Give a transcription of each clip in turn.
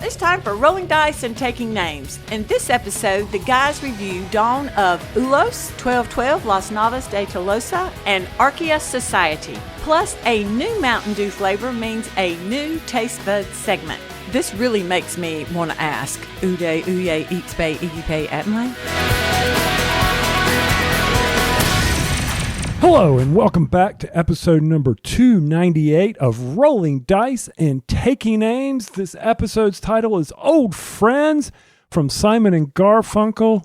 It's time for Rolling Dice and Taking Names. In this episode, the guys review Dawn of Ulos, 1212 Las Navas de Tolosa, and Archeos Society. Plus, a new Mountain Dew flavor means a new Taste Bud segment. This really makes me want to ask, Uday, Uye, Eatsbay, Igipay, Atmay? Hello and welcome back to episode number 298 of Rolling Dice and Taking Names. This episode's title is Old Friends from Simon and Garfunkel.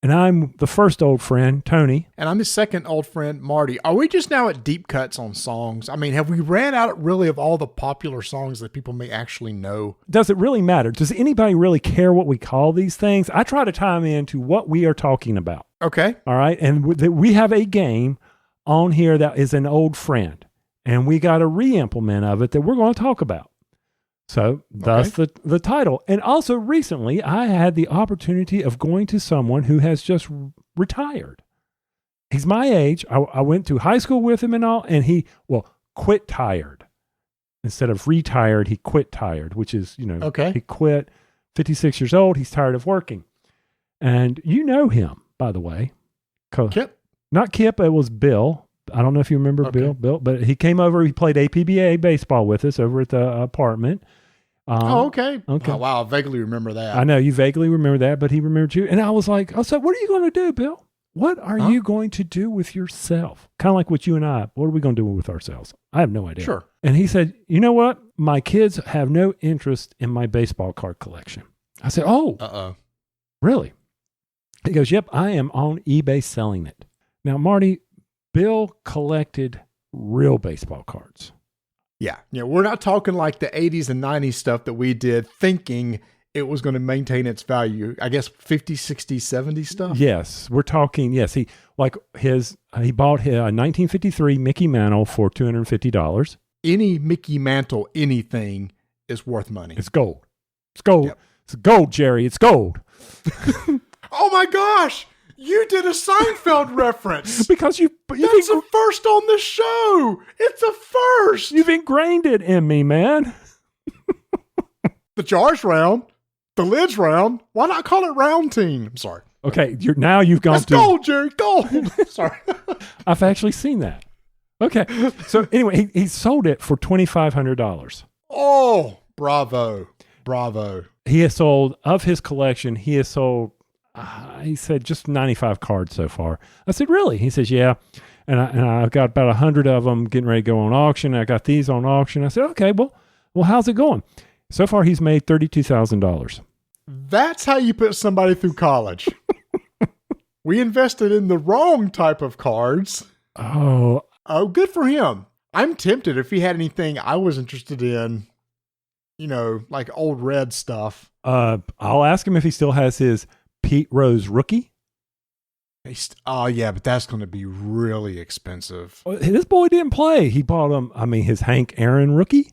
And I'm the first old friend, Tony. And I'm the second old friend, Marty. Are we just now at deep cuts on songs? I mean, have we ran out really of all the popular songs that people may actually know? Does it really matter? Does anybody really care what we call these things? I try to tie them into what we are talking about. Okay. All right. And we have a game on here that is an old friend, and we got a re-implement of it that we're going to talk about. So thus the title. And also recently I had the opportunity of going to someone who has just retired. He's my age. I went to high school with him and all, and he quit tired. Instead of retired, he quit tired, which is, he quit, 56 years old. He's tired of working. And you know him, by the way. Kip? Not Kip, it was Bill. I don't know if you remember Bill, but he came over, he played APBA baseball with us over at the apartment. Okay. Oh, wow, I vaguely remember that. I know, you vaguely remember that, but he remembered you. And I was like, what are you going to do, Bill? What are you going to do with yourself? Kind of like what you and I, what are we going to do with ourselves? I have no idea. Sure. And he said, you know what? My kids have no interest in my baseball card collection. I said, really? He goes, yep, I am on eBay selling it. Now, Marty, Bill collected real baseball cards. Yeah. We're not talking like the 80s and 90s stuff that we did thinking it was going to maintain its value. I guess 50, 60, 70 stuff? Yes. We're talking, he bought his 1953 Mickey Mantle for $250. Any Mickey Mantle anything is worth money. It's gold. It's gold. Yep. It's gold, Jerry. It's gold. Oh my gosh! You did a Seinfeld reference. Because that's a first on the show. It's a first. You've ingrained it in me, man. The jar's round. The lid's round. Why not call it Round Team? I'm sorry. Okay, you've gone That's gold, Jerry. Gold. Sorry. I've actually seen that. Okay. So anyway, he sold it for $2,500. Oh, bravo. He has sold, of his collection, he said just 95 cards so far. I said, really? He says, yeah. And I've got about 100 of them getting ready to go on auction. I got these on auction. I said, okay, well, how's it going? So far, he's made $32,000. That's how you put somebody through college. We invested in the wrong type of cards. Oh, good for him. I'm tempted if he had anything I was interested in, like old red stuff. I'll ask him if he still has his Pete Rose rookie. Yeah, but that's going to be really expensive. This boy didn't play. He bought him. His Hank Aaron rookie.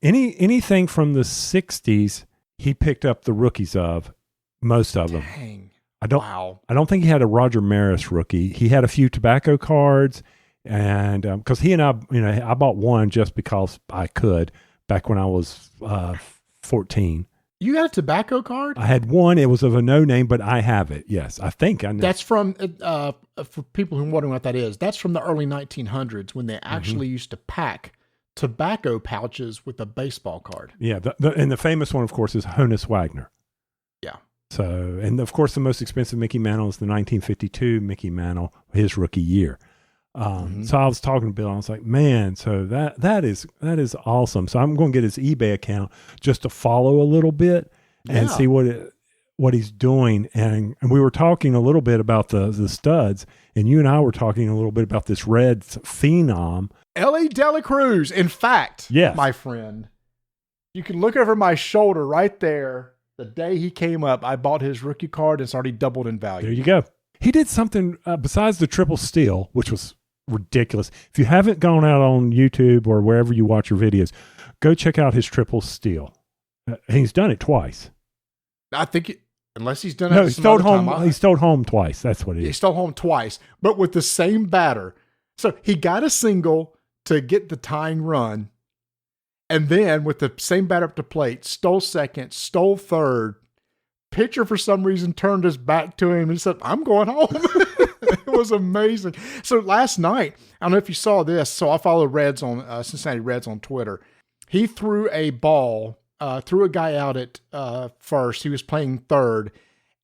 Anything from the 60s, he picked up the rookies of, most of them. Dang. I don't think he had a Roger Maris rookie. He had a few tobacco cards, and because he and I bought one just because I could back when I was 14. You got a tobacco card? I had one. It was of a no name, but I have it. Yes, I think I know. That's from, for people who are wondering what that is, that's from the early 1900s when they actually used to pack tobacco pouches with a baseball card. Yeah, and the famous one, of course, is Honus Wagner. Yeah. So, and of course, the most expensive Mickey Mantle is the 1952 Mickey Mantle, his rookie year. So I was talking to Bill, and I was like, man, so that is awesome. So I'm going to get his eBay account just to follow a little bit and see what he's doing. And we were talking a little bit about the studs, and you and I were talking a little bit about this red phenom. Ellie Dela Cruz. In fact, my friend, you can look over my shoulder right there. The day he came up, I bought his rookie card. It's already doubled in value. There you go. He did something besides the triple steal, which was ridiculous. If you haven't gone out on YouTube or wherever you watch your videos, go check out his triple steal. He's done it twice. I think unless he's done it. No, he stole home. He stole home twice. That's what it is. He stole home twice, but with the same batter. So he got a single to get the tying run, And then with the same batter up to plate, stole second, stole third. Pitcher, for some reason, turned his back to him and said, I'm going home. It was amazing. So last night, I don't know if you saw this. So I follow Reds on Cincinnati Reds on Twitter. He threw a ball, threw a guy out at first. He was playing third.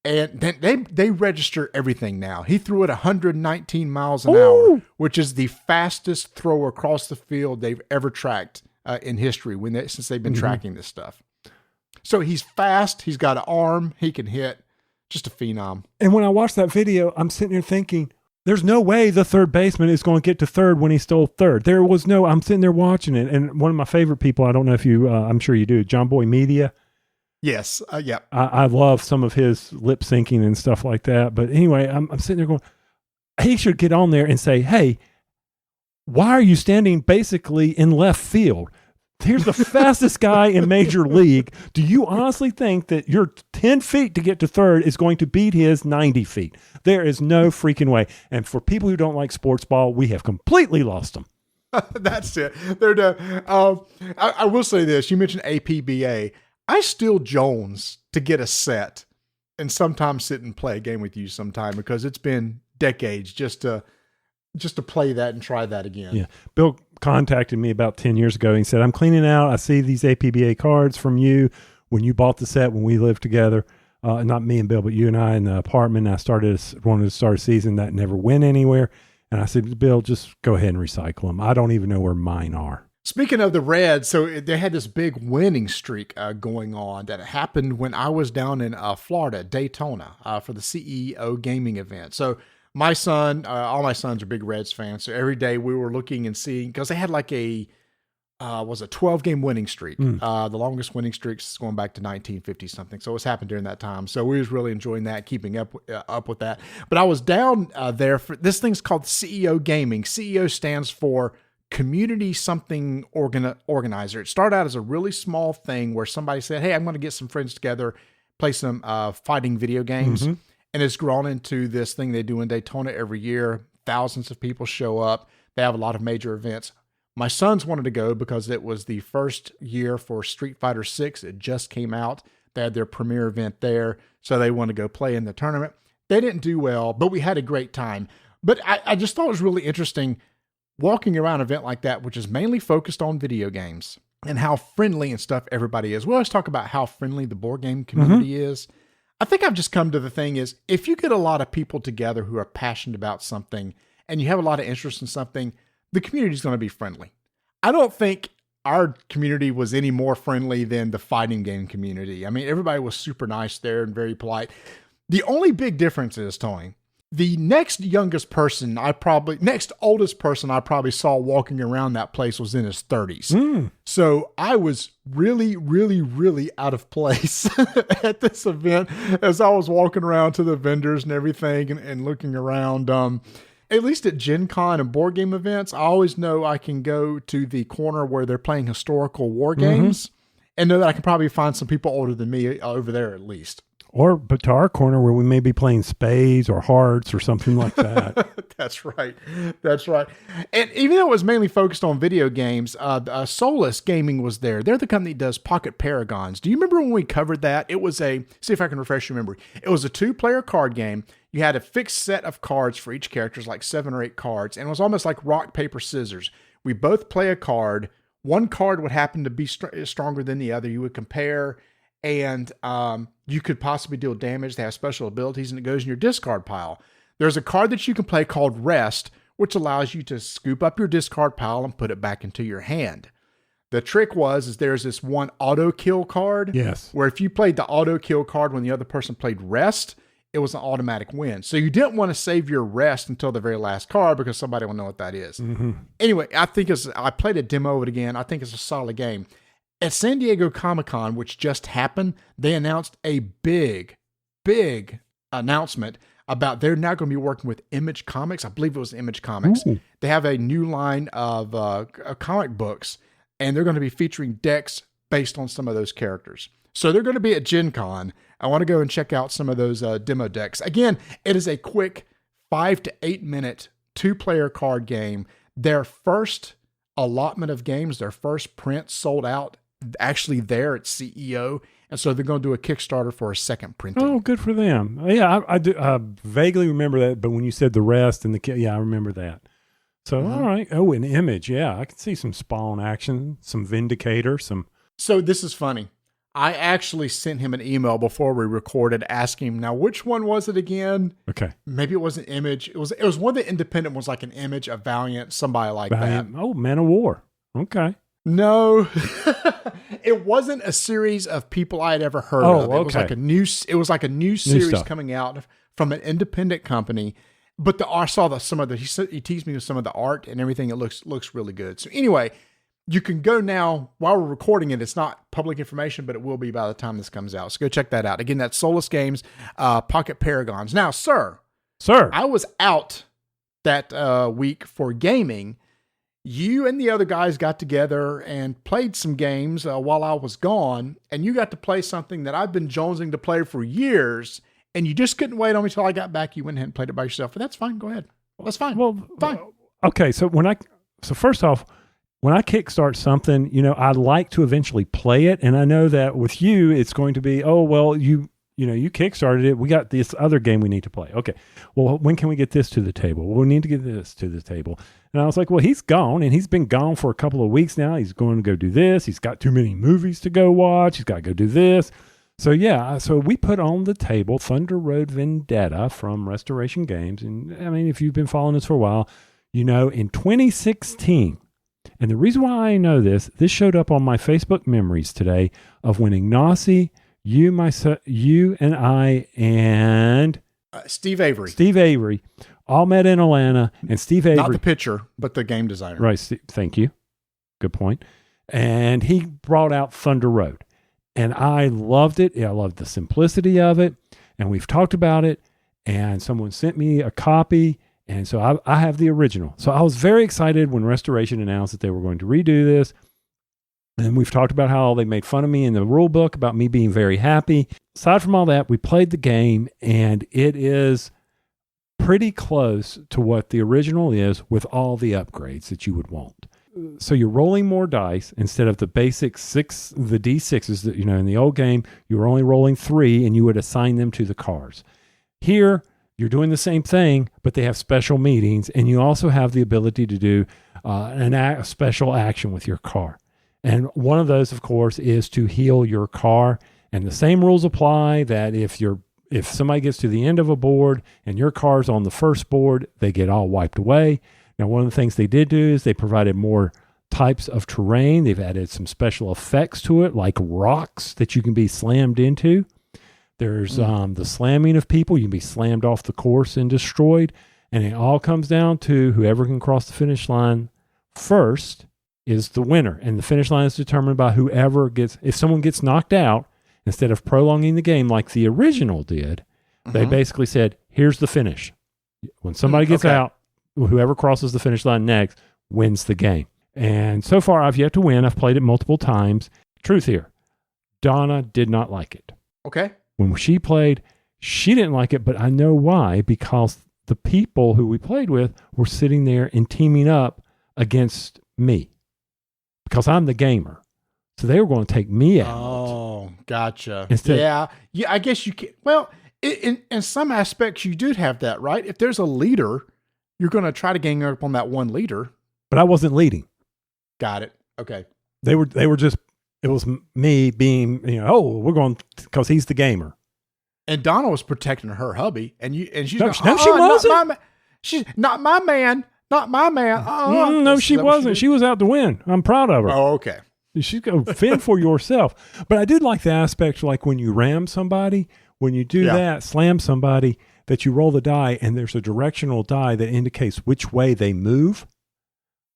And then they register everything now. He threw it 119 miles an hour, which is the fastest throw across the field they've ever tracked in history since they've been tracking this stuff. So he's fast. He's got an arm. He can hit. Just a phenom. And when I watched that video, I'm sitting here thinking, there's no way the third baseman is going to get to third when he stole third. I'm sitting there watching it. And one of my favorite people, I don't know if you, I'm sure you do, John Boy Media. Yes. Yeah. I love some of his lip syncing and stuff like that. But anyway, I'm sitting there going, he should get on there and say, hey, why are you standing basically in left field? Here's the fastest guy in Major League. Do you honestly think that your 10 feet to get to third is going to beat his 90 feet? There is no freaking way. And for people who don't like sports ball, we have completely lost them. That's it. They're done. I will say this. You mentioned APBA. I still Jones to get a set and sometimes sit and play a game with you sometime because it's been decades just to play that and try that again. Yeah. Bill contacted me about 10 years ago. And he said, I'm cleaning out. I see these APBA cards from you when you bought the set when we lived together. Not me and Bill, but you and I in the apartment. I wanted to start a season that never went anywhere. And I said, Bill, just go ahead and recycle them. I don't even know where mine are. Speaking of the Reds, so they had this big winning streak going on that happened when I was down in Florida, Daytona, for the CEO gaming event. So my son, all my sons are big Reds fans. So every day we were looking and seeing, because they had like a 12-game winning streak. The longest winning streak is going back to 1950 something. So it's happened during that time. So we was really enjoying that, keeping up with that. But I was down there for this thing's called CEO Gaming. CEO stands for Community Something Organizer. It started out as a really small thing where somebody said, hey, I'm going to get some friends together, play some fighting video games. Mm-hmm. And it's grown into this thing they do in Daytona every year. Thousands of people show up. They have a lot of major events. My sons wanted to go because it was the first year for Street Fighter 6. It just came out. They had their premiere event there, so they wanted to go play in the tournament. They didn't do well, but we had a great time. But I just thought it was really interesting walking around an event like that, which is mainly focused on video games and how friendly and stuff everybody is. We always talk about how friendly the board game community is. I think I've just come to the thing is, if you get a lot of people together who are passionate about something and you have a lot of interest in something, the community is going to be friendly. I don't think our community was any more friendly than the fighting game community. I mean, everybody was super nice there and very polite. The only big difference is, Tony, the next oldest person I probably saw walking around that place was in his 30s. So I was really, really, really out of place at this event as I was walking around to the vendors and everything and looking around. At least at Gen Con and board game events, I always know I can go to the corner where they're playing historical war games and know that I can probably find some people older than me over there at least. But to our corner where we may be playing spades or hearts or something like that. That's right. And even though it was mainly focused on video games, Solus Gaming was there. They're the company that does Pocket Paragons. Do you remember when we covered that? It was see if I can refresh your memory. It was a 2-player card game. You had a fixed set of cards for each character, like 7 or 8 cards, and it was almost like rock, paper, scissors. We both play a card. One card would happen to be stronger than the other. You would compare, and you could possibly deal damage. They have special abilities, and it goes in your discard pile. There's a card that you can play called Rest, which allows you to scoop up your discard pile and put it back into your hand. The trick is there's this one auto kill card. Yes. Where if you played the auto kill card when the other person played Rest, it was an automatic win. So you didn't want to save your Rest until the very last card because somebody will know what that is. Anyway, I played a demo of it again. I think it's a solid game. At San Diego Comic-Con, which just happened, they announced a big announcement about they're now going to be working with Image Comics. I believe it was Image Comics. Ooh. They have a new line of comic books, and they're going to be featuring decks based on some of those characters. So they're going to be at Gen Con. I want to go and check out some of those demo decks. Again, it is a quick 5 to 8 minute 2-player card game. Their first allotment of games. Their first print sold out actually there at CEO. And so they're going to do a Kickstarter for a second printing. Oh, good for them. Yeah, I do. I vaguely remember that, but when you said the rest and I remember that. So, all right. Oh, an Image. Yeah, I can see some Spawn action, some Vindicator, some. So this is funny. I actually sent him an email before we recorded asking him, now, which one was it again? Okay. Maybe it was an Image. It was one of the independent ones, like an Image, a Valiant, somebody like Valiant. that. Oh, Man of War. Okay. No, it wasn't a series of people I had ever heard of. It was like a new series coming out from an independent company. But I saw some of he teased me with some of the art and everything. It looks really good. So anyway, you can go now while we're recording it. It's not public information, but it will be by the time this comes out. So go check that out. Again, that's Solus Games, Pocket Paragons. Now, sir, I was out that week for gaming. You and the other guys got together and played some games while I was gone, and you got to play something that I've been jonesing to play for years, and you just couldn't wait on me till I got back. You went ahead and played it by yourself, but that's fine. Go ahead. That's fine. Well, fine. Okay, so first off, when I kickstart something, I'd like to eventually play it, and I know that with you, it's going to be, oh, well, you kickstarted it. We got this other game we need to play. Okay. Well, when can we get this to the table? Well, we need to get this to the table. And I was like, well, he's gone, and he's been gone for a couple of weeks now. He's going to go do this. He's got too many movies to go watch. He's got to go do this. So we put on the table Thunder Road Vendetta from Restoration Games. And I mean, if you've been following us for a while, in 2016, and the reason why I know this showed up on my Facebook memories today of when Ignacy, you and I, and Steve Avery all met in Atlanta, and Steve Avery, not the pitcher, but the game designer. Right. Thank you. Good point. And he brought out Thunder Road, and I loved it. I loved the simplicity of it, and we've talked about it. And someone sent me a copy, and so I have the original. So I was very excited when Restoration announced that they were going to redo this. And we've talked about how they made fun of me in the rule book about me being very happy. Aside from all that, we played the game, and it is pretty close to what the original is with all the upgrades that you would want. So you're rolling more dice instead of the basic the D6s that, in the old game, you were only rolling 3 and you would assign them to the cars. Here, you're doing the same thing, but they have special meetings, and you also have the ability to do a special action with your car. And one of those, of course, is to heal your car. And the same rules apply that if somebody gets to the end of a board and your car's on the first board, they get all wiped away. Now, one of the things they did do is they provided more types of terrain. They've added some special effects to it, like rocks that you can be slammed into. There's the slamming of people. You can be slammed off the course and destroyed. And it all comes down to whoever can cross the finish line first is the winner. And the finish line is determined by if someone gets knocked out, instead of prolonging the game like the original did, they basically said, here's the finish. When somebody gets out, whoever crosses the finish line next wins the game. And so far, I've yet to win. I've played it multiple times. Truth here, Donna did not like it. Okay. When she played, she didn't like it, but I know why, because the people who we played with were sitting there and teaming up against me because I'm the gamer. So they were going to take me out. Oh, gotcha. Yeah, I guess you can. Well, in some aspects, you do have that, right? If there's a leader, you're going to try to gang up on that one leader. But I wasn't leading. Got it. Okay. They were just, it was me being, we're going, because he's the gamer. And Donna was protecting her hubby, and she's no, she wasn't. She's not my man. Not my man. No, she wasn't. She was out to win. I'm proud of her. Oh, okay. She's going to fend for yourself. But I did like the aspect, like when you ram somebody, when you do that, slam somebody, that you roll the die, and there's a directional die that indicates which way they move.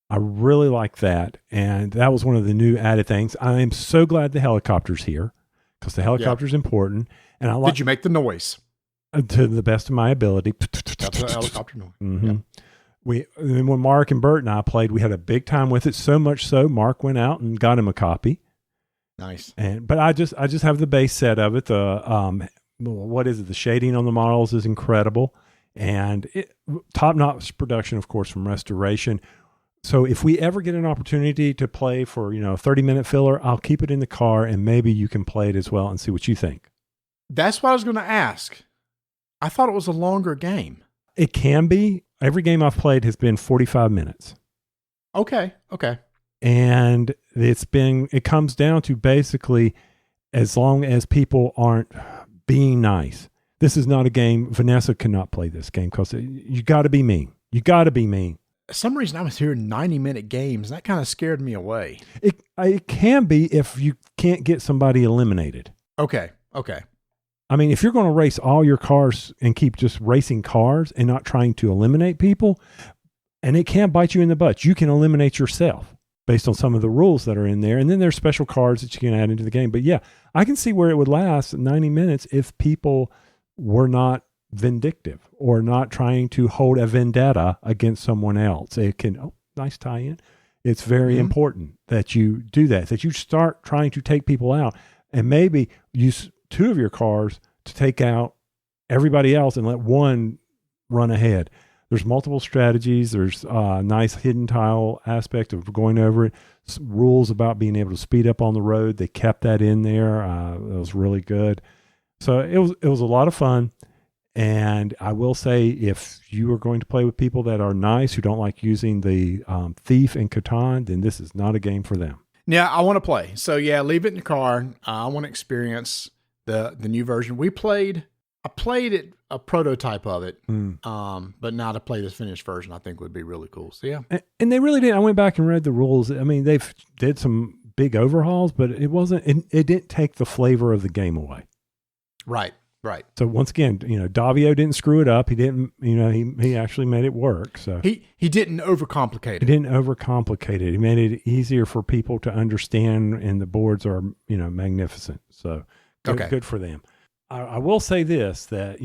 I really like that. And that was one of the new added things. I am so glad the helicopter's here, because the helicopter's important. And I Did you make the noise? To the best of my ability. That's a helicopter noise. Mm-hmm. And when Mark and Bert and I played, we had a big time with it. So much so, Mark went out and got him a copy. Nice. But I just have the base set of it. The what is it? The shading on the models is incredible, and top notch production, of course, from Restoration. So if we ever get an opportunity to play for, a 30-minute filler, I'll keep it in the car and maybe you can play it as well and see what you think. That's what I was going to ask. I thought it was a longer game. It can be. Every game I've played has been 45 minutes. Okay. And it comes down to basically as long as people aren't being nice. This is not a game. Vanessa cannot play this game because you got to be mean. You got to be mean. For some reason I was hearing 90-minute games. And that kind of scared me away. It can be if you can't get somebody eliminated. Okay. I mean, if you're going to race all your cars and keep just racing cars and not trying to eliminate people, and it can bite you in the butt, you can eliminate yourself based on some of the rules that are in there. And then there's special cards that you can add into the game. But yeah, I can see where it would last 90 minutes if people were not vindictive or not trying to hold a vendetta against someone else. It can, nice tie-in. It's very important that you do that you start trying to take people out and maybe use two of your cars to take out everybody else and let one run ahead. There's multiple strategies. There's a nice hidden tile aspect of going over it. Rules about being able to speed up on the road. They kept that in there. It was really good. So it was a lot of fun. And I will say, if you are going to play with people that are nice, who don't like using the Thief and Catan, then this is not a game for them. Yeah, I want to play. So yeah, leave it in the car. I want to experience the new version. I played it, a prototype of it, but now to play this finished version, I think would be really cool. So yeah, and they really did. I went back and read the rules. I mean, they've did some big overhauls, but it wasn't. It didn't take the flavor of the game away. Right. So once again, Davio didn't screw it up. He didn't. He actually made it work. So he didn't overcomplicate it. He didn't overcomplicate it. He made it easier for people to understand, and the boards are magnificent. So good for them. I will say this, that,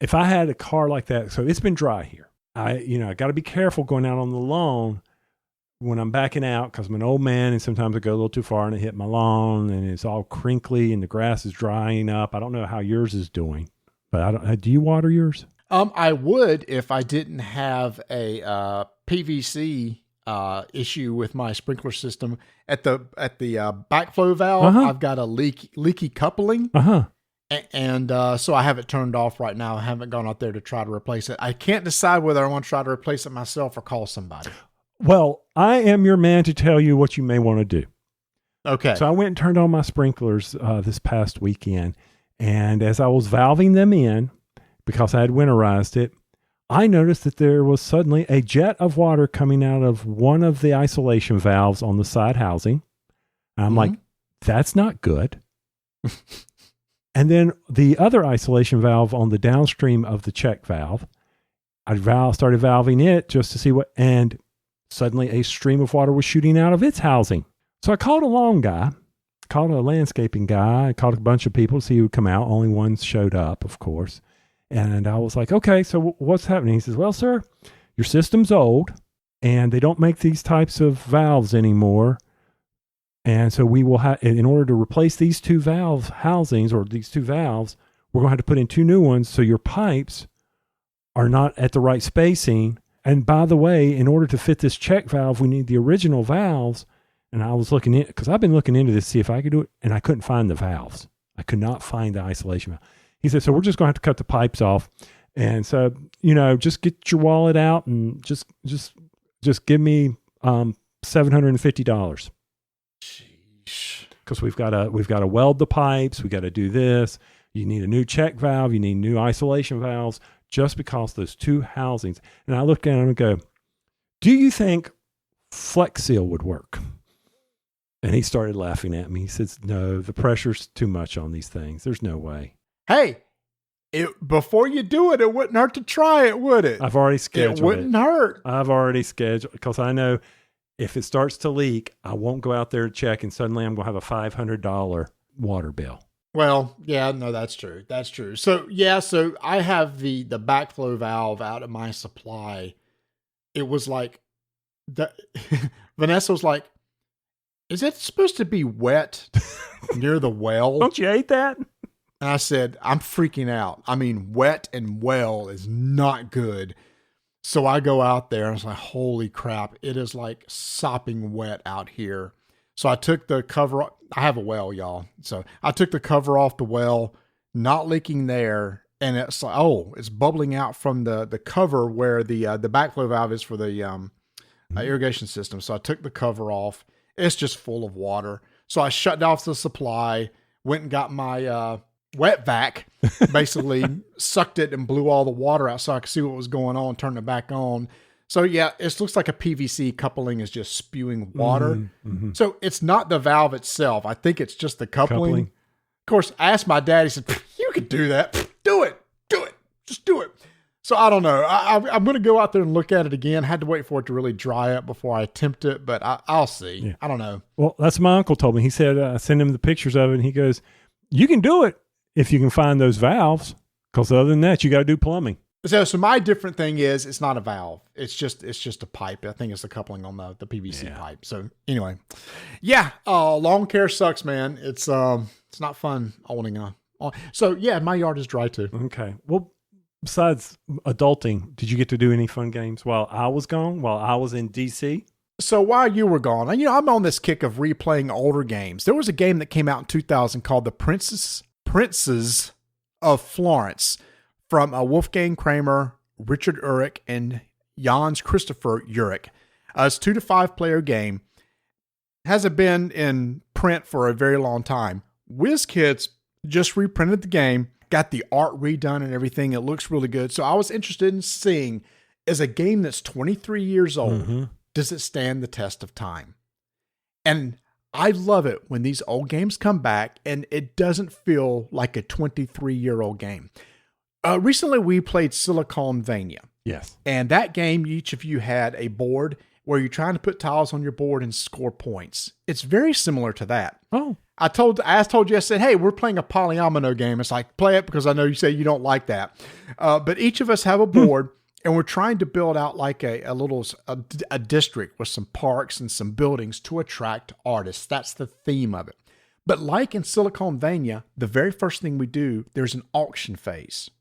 if I had a car like that, so it's been dry here. I got to be careful going out on the lawn when I'm backing out because I'm an old man and sometimes I go a little too far and I hit my lawn and it's all crinkly and the grass is drying up. I don't know how yours is doing, but do you water yours? I would if I didn't have a PVC issue with my sprinkler system at the backflow valve. I've got a leaky coupling. And so I have it turned off right now. I haven't gone out there to try to replace it. I can't decide whether I want to try to replace it myself or call somebody. Well, I am your man to tell you what you may want to do. Okay. So I went and turned on my sprinklers this past weekend. And as I was valving them in, because I had winterized it, I noticed that there was suddenly a jet of water coming out of one of the isolation valves on the side housing. And I'm like, that's not good. And then the other isolation valve on the downstream of the check valve, I started valving it just to see and suddenly a stream of water was shooting out of its housing. So I called a lawn guy, called a landscaping guy, I called a bunch of people to see who would come out. Only one showed up, of course. And I was like, okay, so what's happening? He says, well, sir, your system's old and they don't make these types of valves anymore. And so we will have, in order to replace these two valve housings or these two valves, we're going to have to put in two new ones. So your pipes are not at the right spacing. And by the way, in order to fit this check valve, we need the original valves. And I was looking in, because I've been looking into this to see if I could do it. And I couldn't find the valves. I could not find the isolation valve. He said, so we're just going to have to cut the pipes off. And so, just get your wallet out and just give me $750. Because we've got to weld the pipes, we got to do this. You need a new check valve, you need new isolation valves, just because those two housings. And I looked at him and go, do you think Flex Seal would work? And he started laughing at me. He says, no, the pressure's too much on these things. There's no way. Hey, before you do it, it wouldn't hurt to try it, would it? I've already scheduled it. It wouldn't hurt. I've already scheduled, because I know if it starts to leak, I won't go out there to check, and suddenly I'm going to have a $500 water bill. Well, yeah, no, that's true. That's true. So, yeah, so I have the backflow valve out of my supply. It was like, Vanessa was like, is it supposed to be wet near the well? Don't you hate that? And I said, I'm freaking out. I mean, wet and well is not good. So I go out there and it's like, holy crap, it is like sopping wet out here. So I took the cover. I have a well, y'all. So I took the cover off the well, not leaking there. And it's like, oh, it's bubbling out from the cover where the backflow valve is for the irrigation system. So I took the cover off. It's just full of water. So I shut off the supply, went and got my wet vac, basically sucked it and blew all the water out so I could see what was going on, turned it back on. So yeah, it looks like a PVC coupling is just spewing water. Mm-hmm. So it's not the valve itself. I think it's just the coupling. Of course, I asked my dad, he said, you could do that. Do it. Just do it. So I don't know. I'm going to go out there and look at it again. Had to wait for it to really dry up before I attempt it, but I'll see. Yeah. I don't know. Well, that's what my uncle told me. He said, I sent him the pictures of it, and he goes, you can do it if you can find those valves, because other than that, you got to do plumbing. So my different thing is it's not a valve. It's just a pipe. I think it's the coupling on the PVC pipe. So anyway, yeah, lawn care sucks, man. It's not fun owning a. So yeah, my yard is dry too. Okay. Well, besides adulting, did you get to do any fun games while I was gone, while I was in DC? So while you were gone, I'm on this kick of replaying older games. There was a game that came out in 2000 called The Princes of Florence from Wolfgang Kramer, Richard Urich, and Jans Christopher Urich. It's a 2 to 5 player game. Hasn't been in print for a very long time. WizKids just reprinted the game, got the art redone and everything. It looks really good. So I was interested in seeing, as a game that's 23 years old, does it stand the test of time? And I love it when these old games come back and it doesn't feel like a 23-year-old game. Recently, we played Siliconvania. Yes. And that game, each of you had a board where you're trying to put tiles on your board and score points. It's very similar to that. Oh. I told you, I said, hey, we're playing a polyomino game. It's like, play it because I know you say you don't like that. But each of us have a board and we're trying to build out like a district with some parks and some buildings to attract artists. That's the theme of it. But like in Siliconvania, the very first thing we do, there's an auction phase.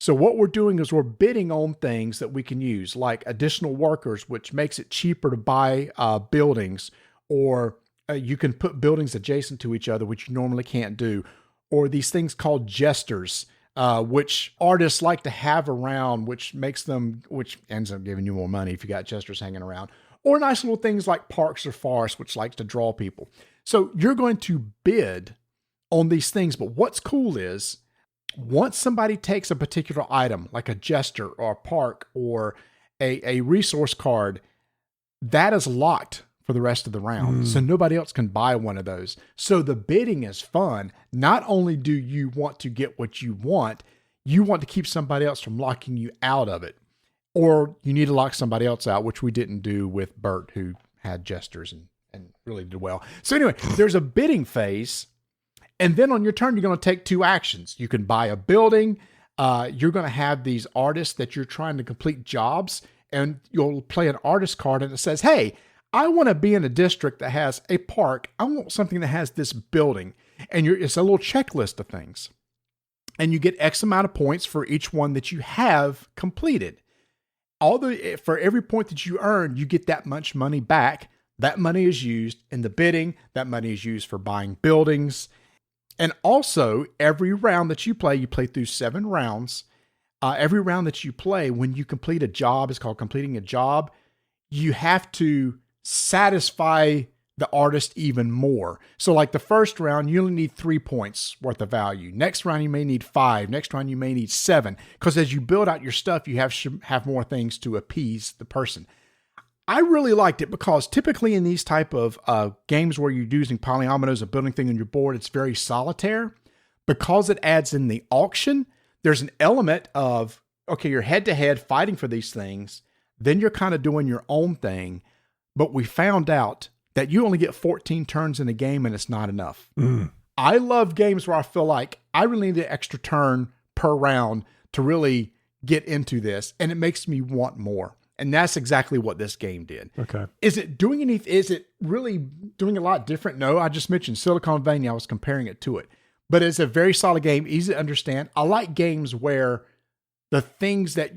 So what we're doing is we're bidding on things that we can use, like additional workers, which makes it cheaper to buy buildings, or you can put buildings adjacent to each other, which you normally can't do, or these things called jesters, which artists like to have around, which ends up giving you more money if you got jesters hanging around, or nice little things like parks or forests, which likes to draw people. So you're going to bid on these things. But what's cool is once somebody takes a particular item, like a jester or a park or a resource card, that is locked for the rest of the round. So nobody else can buy one of those. So the bidding is fun. Not only do you want to get what you want to keep somebody else from locking you out of it. Or you need to lock somebody else out, which we didn't do with Bert, who had jesters and really did well. So anyway, there's a bidding phase. And then on your turn, you're going to take 2 actions. You can buy a building. You're going to have these artists that you're trying to complete jobs. And you'll play an artist card and it says, hey, I want to be in a district that has a park. I want something that has this building. And it's a little checklist of things. And you get X amount of points for each one that you have completed. For every point that you earn, you get that much money back. That money is used in the bidding. That money is used for buying buildings. And also, every round that you play through 7 rounds. Every round that you play, when you complete a job, it's called completing a job. You have to satisfy the artist even more. So like the first round, you only need 3 points worth of value. Next round, you may need 5. Next round, you may need 7. Because as you build out your stuff, you have more things to appease the person. I really liked it because typically in these type of games where you're using polyominoes or building thing on your board, it's very solitaire. Because it adds in the auction, there's an element of, okay, you're head-to-head fighting for these things. Then you're kind of doing your own thing. But we found out that you only get 14 turns in a game and it's not enough. I love games where I feel like I really need an extra turn per round to really get into this. And it makes me want more. And that's exactly what this game did. Okay. Is it really doing a lot different? No, I just mentioned Siliconvania. I was comparing it to it. But it's a very solid game, easy to understand. I like games where the things that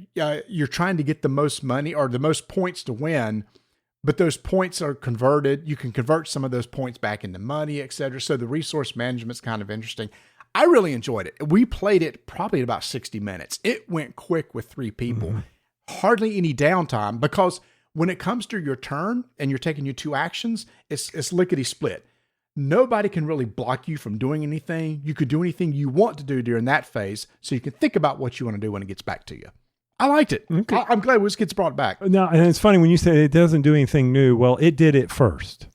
you're trying to get the most money or the most points to win, but those points are converted. You can convert some of those points back into money, et cetera. So the resource management's kind of interesting. I really enjoyed it. We played it probably in about 60 minutes. It went quick with 3 people. Hardly any downtime, because when it comes to your turn and you're taking your 2 actions, it's lickety split. Nobody can really block you from doing anything. You could do anything you want to do during that phase, so you can think about what you want to do when it gets back to you. I liked it. Okay. I'm glad this gets brought back. No, and it's funny when you say it doesn't do anything new. Well, it did it first.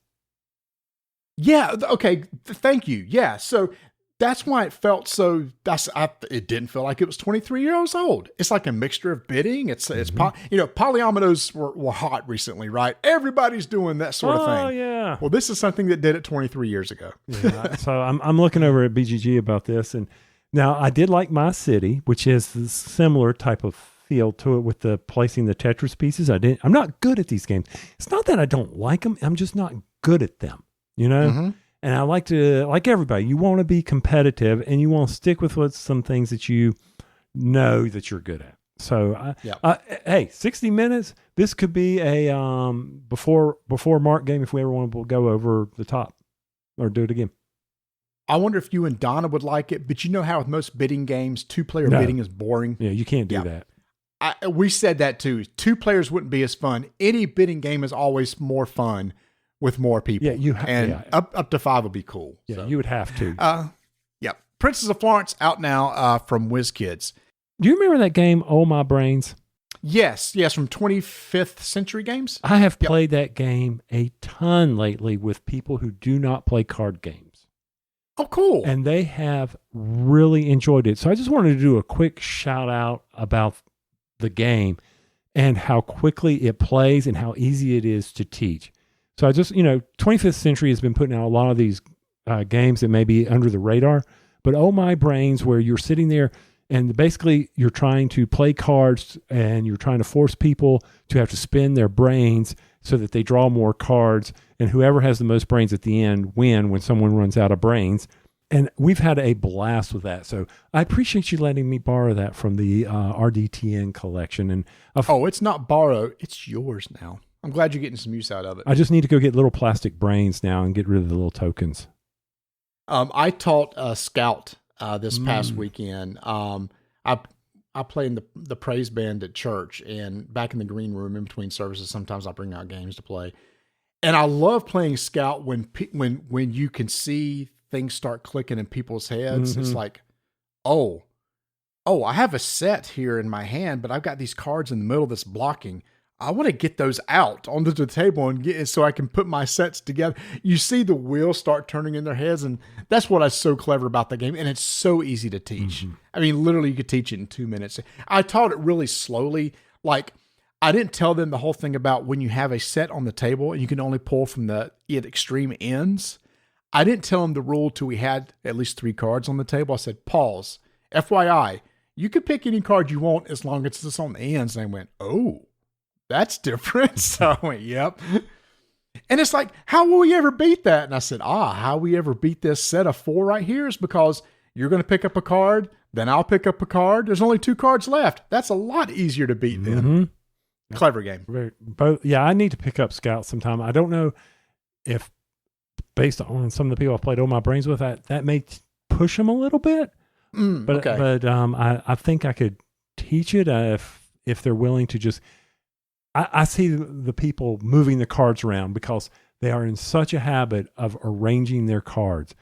Yeah. Okay. Thank you. Yeah. So that's why it felt so. It didn't feel like it was 23 years old. It's like a mixture of bidding. It's polyominoes were hot recently, right? Everybody's doing that sort of thing. Oh yeah. Well, this is something that did it 23 years ago. Yeah. So I'm looking over at BGG about this, and now I did like My City, which is the similar type of feel to it with the placing the Tetris pieces. I'm not good at these games. It's not that I don't like them. I'm just not good at them, you know? Mm-hmm. And I like everybody, you want to be competitive and you want to stick with some things that you know that you're good at. So hey, 60 minutes, this could be a, before Mark game, if we ever want to go over the top or do it again. I wonder if you and Donna would like it, but you know how with most bidding games, 2-player bidding is boring. Yeah, you can't do that. We said that too. 2 players wouldn't be as fun. Any bidding game is always more fun with more people. Yeah, up to 5 would be cool. Yeah, so you would have to. Princess of Florence out now from WizKids. Do you remember that game, Oh My Brains? Yes, from 25th Century Games. I have played that game a ton lately with people who do not play card games. Oh, cool. And they have really enjoyed it. So I just wanted to do a quick shout out about the game and how quickly it plays and how easy it is to teach. So I just, 25th Century has been putting out a lot of these games that may be under the radar, but Oh My Brains, where you're sitting there and basically you're trying to play cards and you're trying to force people to have to spin their brains so that they draw more cards, and whoever has the most brains at the end win when someone runs out of brains. And we've had a blast with that. So I appreciate you letting me borrow that from the RDTN collection. And it's not borrow, it's yours now. I'm glad you're getting some use out of it. I just need to go get little plastic brains now and get rid of the little tokens. I taught Scout this past weekend. I play in the praise band at church, and back in the green room in between services, sometimes I bring out games to play. And I love playing Scout when you can see things start clicking in people's heads. It's like, oh, I have a set here in my hand, but I've got these cards in the middle that's blocking. I want to get those out onto the table and get so I can put my sets together. You see the wheels start turning in their heads, and that's what is so clever about the game. And it's so easy to teach. I mean, literally, you could teach it in 2 minutes. I taught it really slowly. Like, I didn't tell them the whole thing about when you have a set on the table and you can only pull from the extreme ends. I didn't tell them the rule till we had at least 3 cards on the table. I said, pause. FYI, you can pick any card you want as long as it's on the ends. And they went, oh, that's different. So I went, yep. And it's like, how will we ever beat that? And I said, how we ever beat this set of 4 right here is because you're going to pick up a card, then I'll pick up a card. There's only 2 cards left. That's a lot easier to beat then. Clever game. I need to pick up Scout sometime. I don't know if, based on some of the people I've played Oh My Brains with, that may push them a little bit. But I think I could teach it if they're willing to just. I see the people moving the cards around because they are in such a habit of arranging their cards.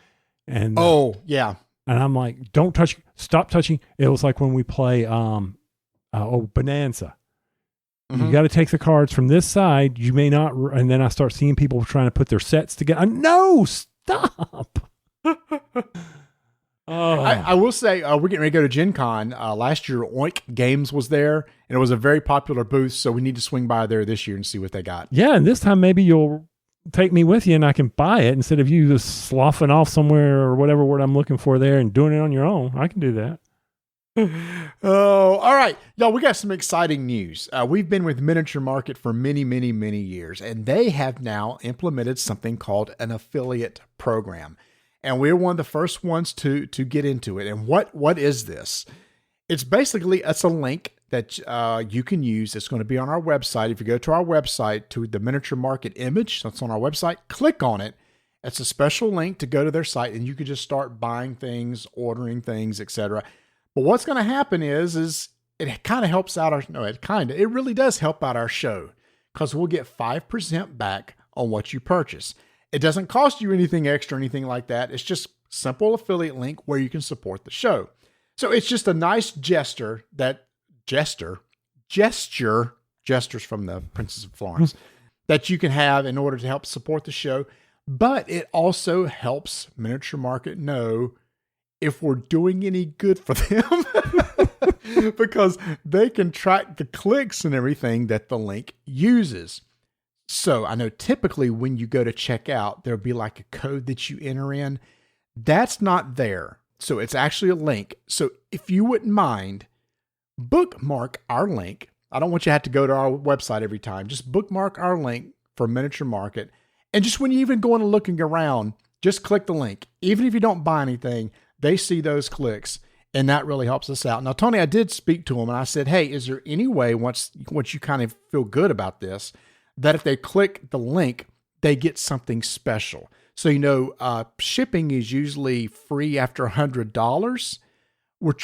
And and I'm like, don't touch, stop touching. It was like when we play Bonanza. You got to take the cards from this side. You may not, and then I start seeing people trying to put their sets together. No, stop. I will say we're getting ready to go to Gen Con. Last year, Oink Games was there, and it was a very popular booth, so we need to swing by there this year and see what they got. Yeah, and this time maybe you'll take me with you and I can buy it instead of you just sloughing off somewhere or whatever word I'm looking for there and doing it on your own. I can do that. Oh, all right. Y'all, we got some exciting news. We've been with Miniature Market for many, many, many years, and they have now implemented something called an affiliate program. And we're one of the first ones to get into it. And what is this? It's a link that you can use. It's going to be on our website. If you go to our website, to the miniature market image that's on our website, click on it. It's a special link to go to their site, and you can just start buying things, ordering things, etc. But what's going to happen is it kind of helps out it really does help out our show, because we'll get 5% back on what you purchase. It doesn't cost you anything extra or anything like that. It's just simple affiliate link where you can support the show. So it's just a nice gesture gestures from the Princess of Florence that you can have in order to help support the show. But it also helps Miniature Market know if we're doing any good for them because they can track the clicks and everything that the link uses. So I know typically when you go to check out, there'll be like a code that you enter in. That's not there. So it's actually a link. So if you wouldn't mind, bookmark our link. I don't want you to have to go to our website every time. Just bookmark our link for Miniature Market. And just when you even go and looking around, just click the link. Even if you don't buy anything, they see those clicks, and that really helps us out. Now, Tony, I did speak to him, and I said, hey, is there any way, once you kind of feel good about this, that if they click the link, they get something special? So, shipping is usually free after $100.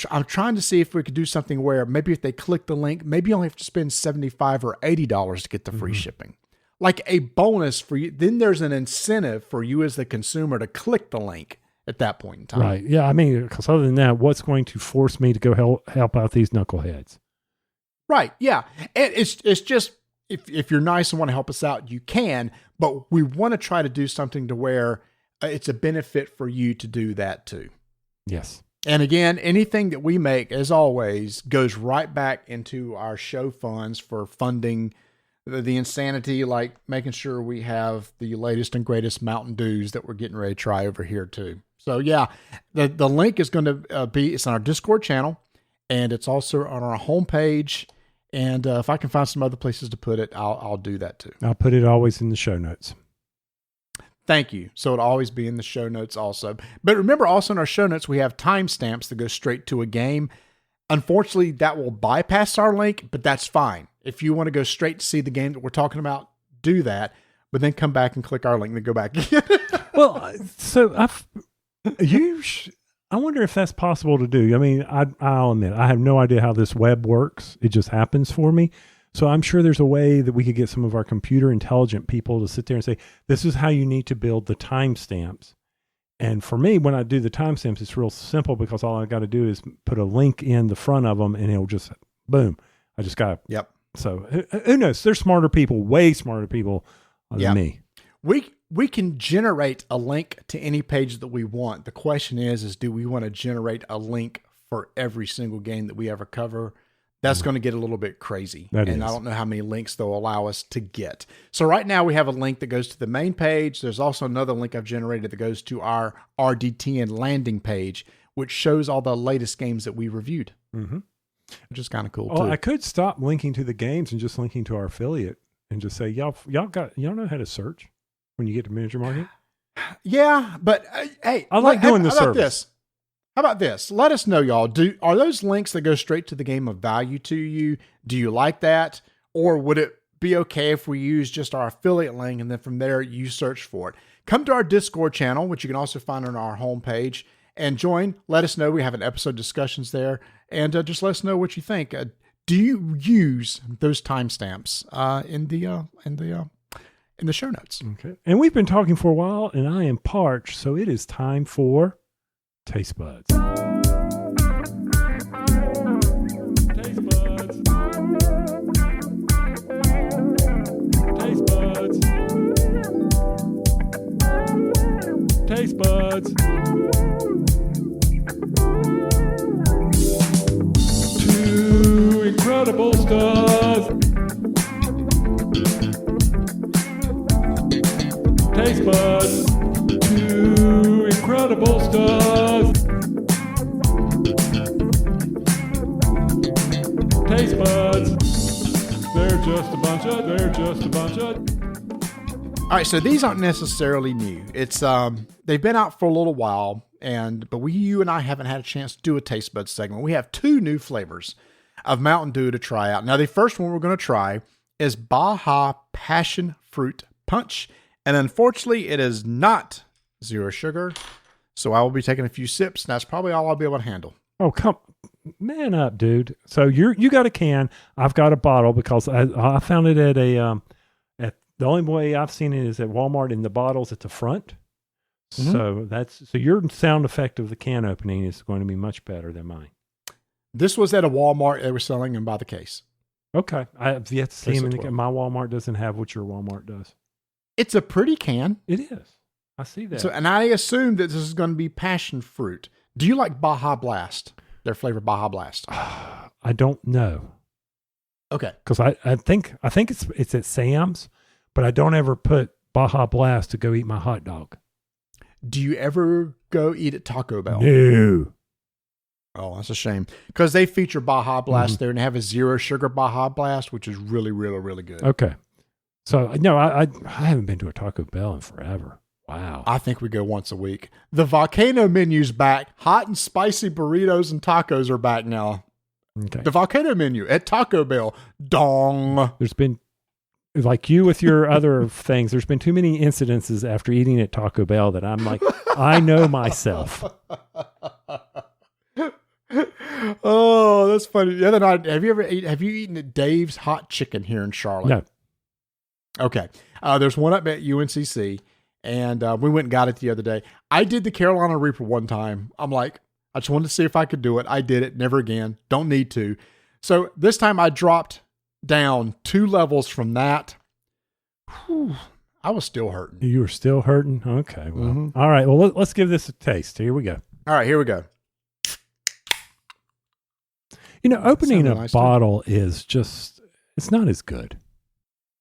I'm trying to see if we could do something where maybe if they click the link, maybe you only have to spend $75 or $80 to get the free shipping. Like a bonus for you. Then there's an incentive for you as the consumer to click the link at that point in time. Right. Yeah. I mean, because other than that, what's going to force me to go help out these knuckleheads? Right. Yeah. And it's just, if you're nice and want to help us out, you can, but we want to try to do something to where it's a benefit for you to do that too. Yes. And again, anything that we make, as always, goes right back into our show funds for funding the insanity, like making sure we have the latest and greatest Mountain Dews that we're getting ready to try over here too. So yeah, the link is going to it's on our Discord channel, and it's also on our homepage. And if I can find some other places to put it, I'll do that too. I'll put it always in the show notes. Thank you. So it'll always be in the show notes also. But remember, also in our show notes, we have timestamps that go straight to a game. Unfortunately, that will bypass our link, but that's fine. If you want to go straight to see the game that we're talking about, do that, but then come back and click our link and then go back again. Well, so I wonder if that's possible to do. I mean, I'll admit, I have no idea how this web works. It just happens for me. So I'm sure there's a way that we could get some of our computer intelligent people to sit there and say, this is how you need to build the timestamps. And for me, when I do the timestamps, it's real simple because all I got to do is put a link in the front of them and it'll just, boom. I just got to. Yep. So who knows? There's smarter people, way smarter people than me. We can generate a link to any page that we want. The question is do we want to generate a link for every single game that we ever cover? That's going to get a little bit crazy. I don't know how many links they'll allow us to get. So right now we have a link that goes to the main page. There's also another link I've generated that goes to our RDTN landing page, which shows all the latest games that we reviewed, which is kind of cool too. I could stop linking to the games and just linking to our affiliate and just say, y'all know how to search when you get to Miniature Market? Yeah, but hey, I like doing the service. How about this? Let us know, y'all. Are those links that go straight to the game of value to you? Do you like that? Or would it be okay if we use just our affiliate link and then from there you search for it? Come to our Discord channel, which you can also find on our homepage, and join. Let us know. We have an episode discussions there, and just let us know what you think. Do you use those timestamps in the show notes? Okay. And we've been talking for a while, and I am parched, so it is time for Taste Buds. Taste Buds. Taste Buds. Taste Buds. Two incredible stuff. Taste Buds. Two incredible stuff. Taste Buds. They're just a bunch of. All right, so these aren't necessarily new. It's they've been out for a little while, but you and I haven't had a chance to do a taste bud segment. We have 2 new flavors of Mountain Dew to try out. Now, the first one we're going to try is Baja Passion Fruit Punch. And unfortunately, it is not 0 sugar. So I will be taking a few sips, and that's probably all I'll be able to handle. Oh, man up, dude. So you got a can. I've got a bottle because I found it at the only way I've seen it is at Walmart in the bottles at the front. Mm-hmm. So your sound effect of the can opening is going to be much better than mine. This was at a Walmart. They were selling them by the case. Okay. I've yet to see them. My Walmart doesn't have what your Walmart does. It's a pretty can. It is. I see that. So, and I assume that this is going to be passion fruit. Do you like Baja Blast? Their flavor Baja Blast? I don't know. Okay. Because I think it's at Sam's, but I don't ever put Baja Blast to go eat my hot dog. Do you ever go eat at Taco Bell? No. Oh, that's a shame. Because they feature Baja Blast there, and they have a 0 sugar Baja Blast, which is really, really, really good. Okay. So, no, I haven't been to a Taco Bell in forever. Wow. I think we go once a week. The Volcano menu's back. Hot and spicy burritos and tacos are back now. Okay. The Volcano menu at Taco Bell. Dong. There's been, like you with your other things, there's been too many incidences after eating at Taco Bell that I'm like, I know myself. Oh, that's funny. The other night, have you eaten at Dave's Hot Chicken here in Charlotte? No. Okay. There's one up at UNCC, and we went and got it the other day. I did the Carolina Reaper one time. I'm like, I just wanted to see if I could do it. I did it. Never again. Don't need to. So this time I dropped down 2 levels from that. Whew, I was still hurting. You were still hurting? Okay. Well, all right. Well, let's give this a taste. Here we go. All right, here we go. You know, opening a bottle is just, it's not as good.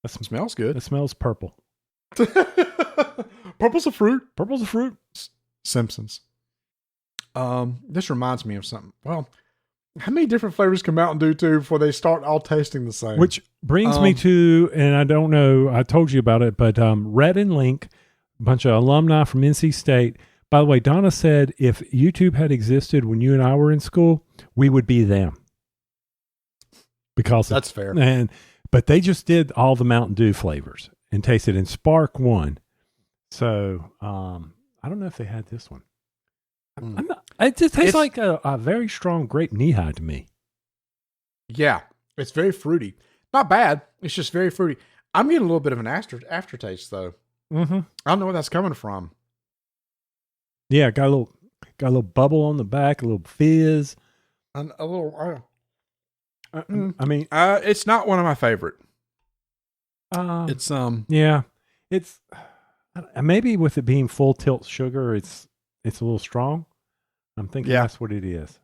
It smells good. It smells purple. Purple's a fruit. Purple's a fruit. Simpsons. This reminds me of something. Well, how many different flavors can Mountain Dew do before they start all tasting the same? Which brings me to, and I don't know, I told you about it, but Rhett and Link, a bunch of alumni from NC State. By the way, Donna said if YouTube had existed when you and I were in school, we would be them. Because that's fair. But they just did all the Mountain Dew flavors and tasted, and Spark won. So I don't know if they had this one. It just tastes like a very strong grape Nehi to me. Yeah, it's very fruity. Not bad. It's just very fruity. I'm getting a little bit of an aftertaste though. Mm-hmm. I don't know where that's coming from. Yeah, got a little bubble on the back, a little fizz, and a little. I mean, it's not one of my favorite. It's yeah, it's maybe with it being full tilt sugar, it's a little strong. I'm thinking that's what it is.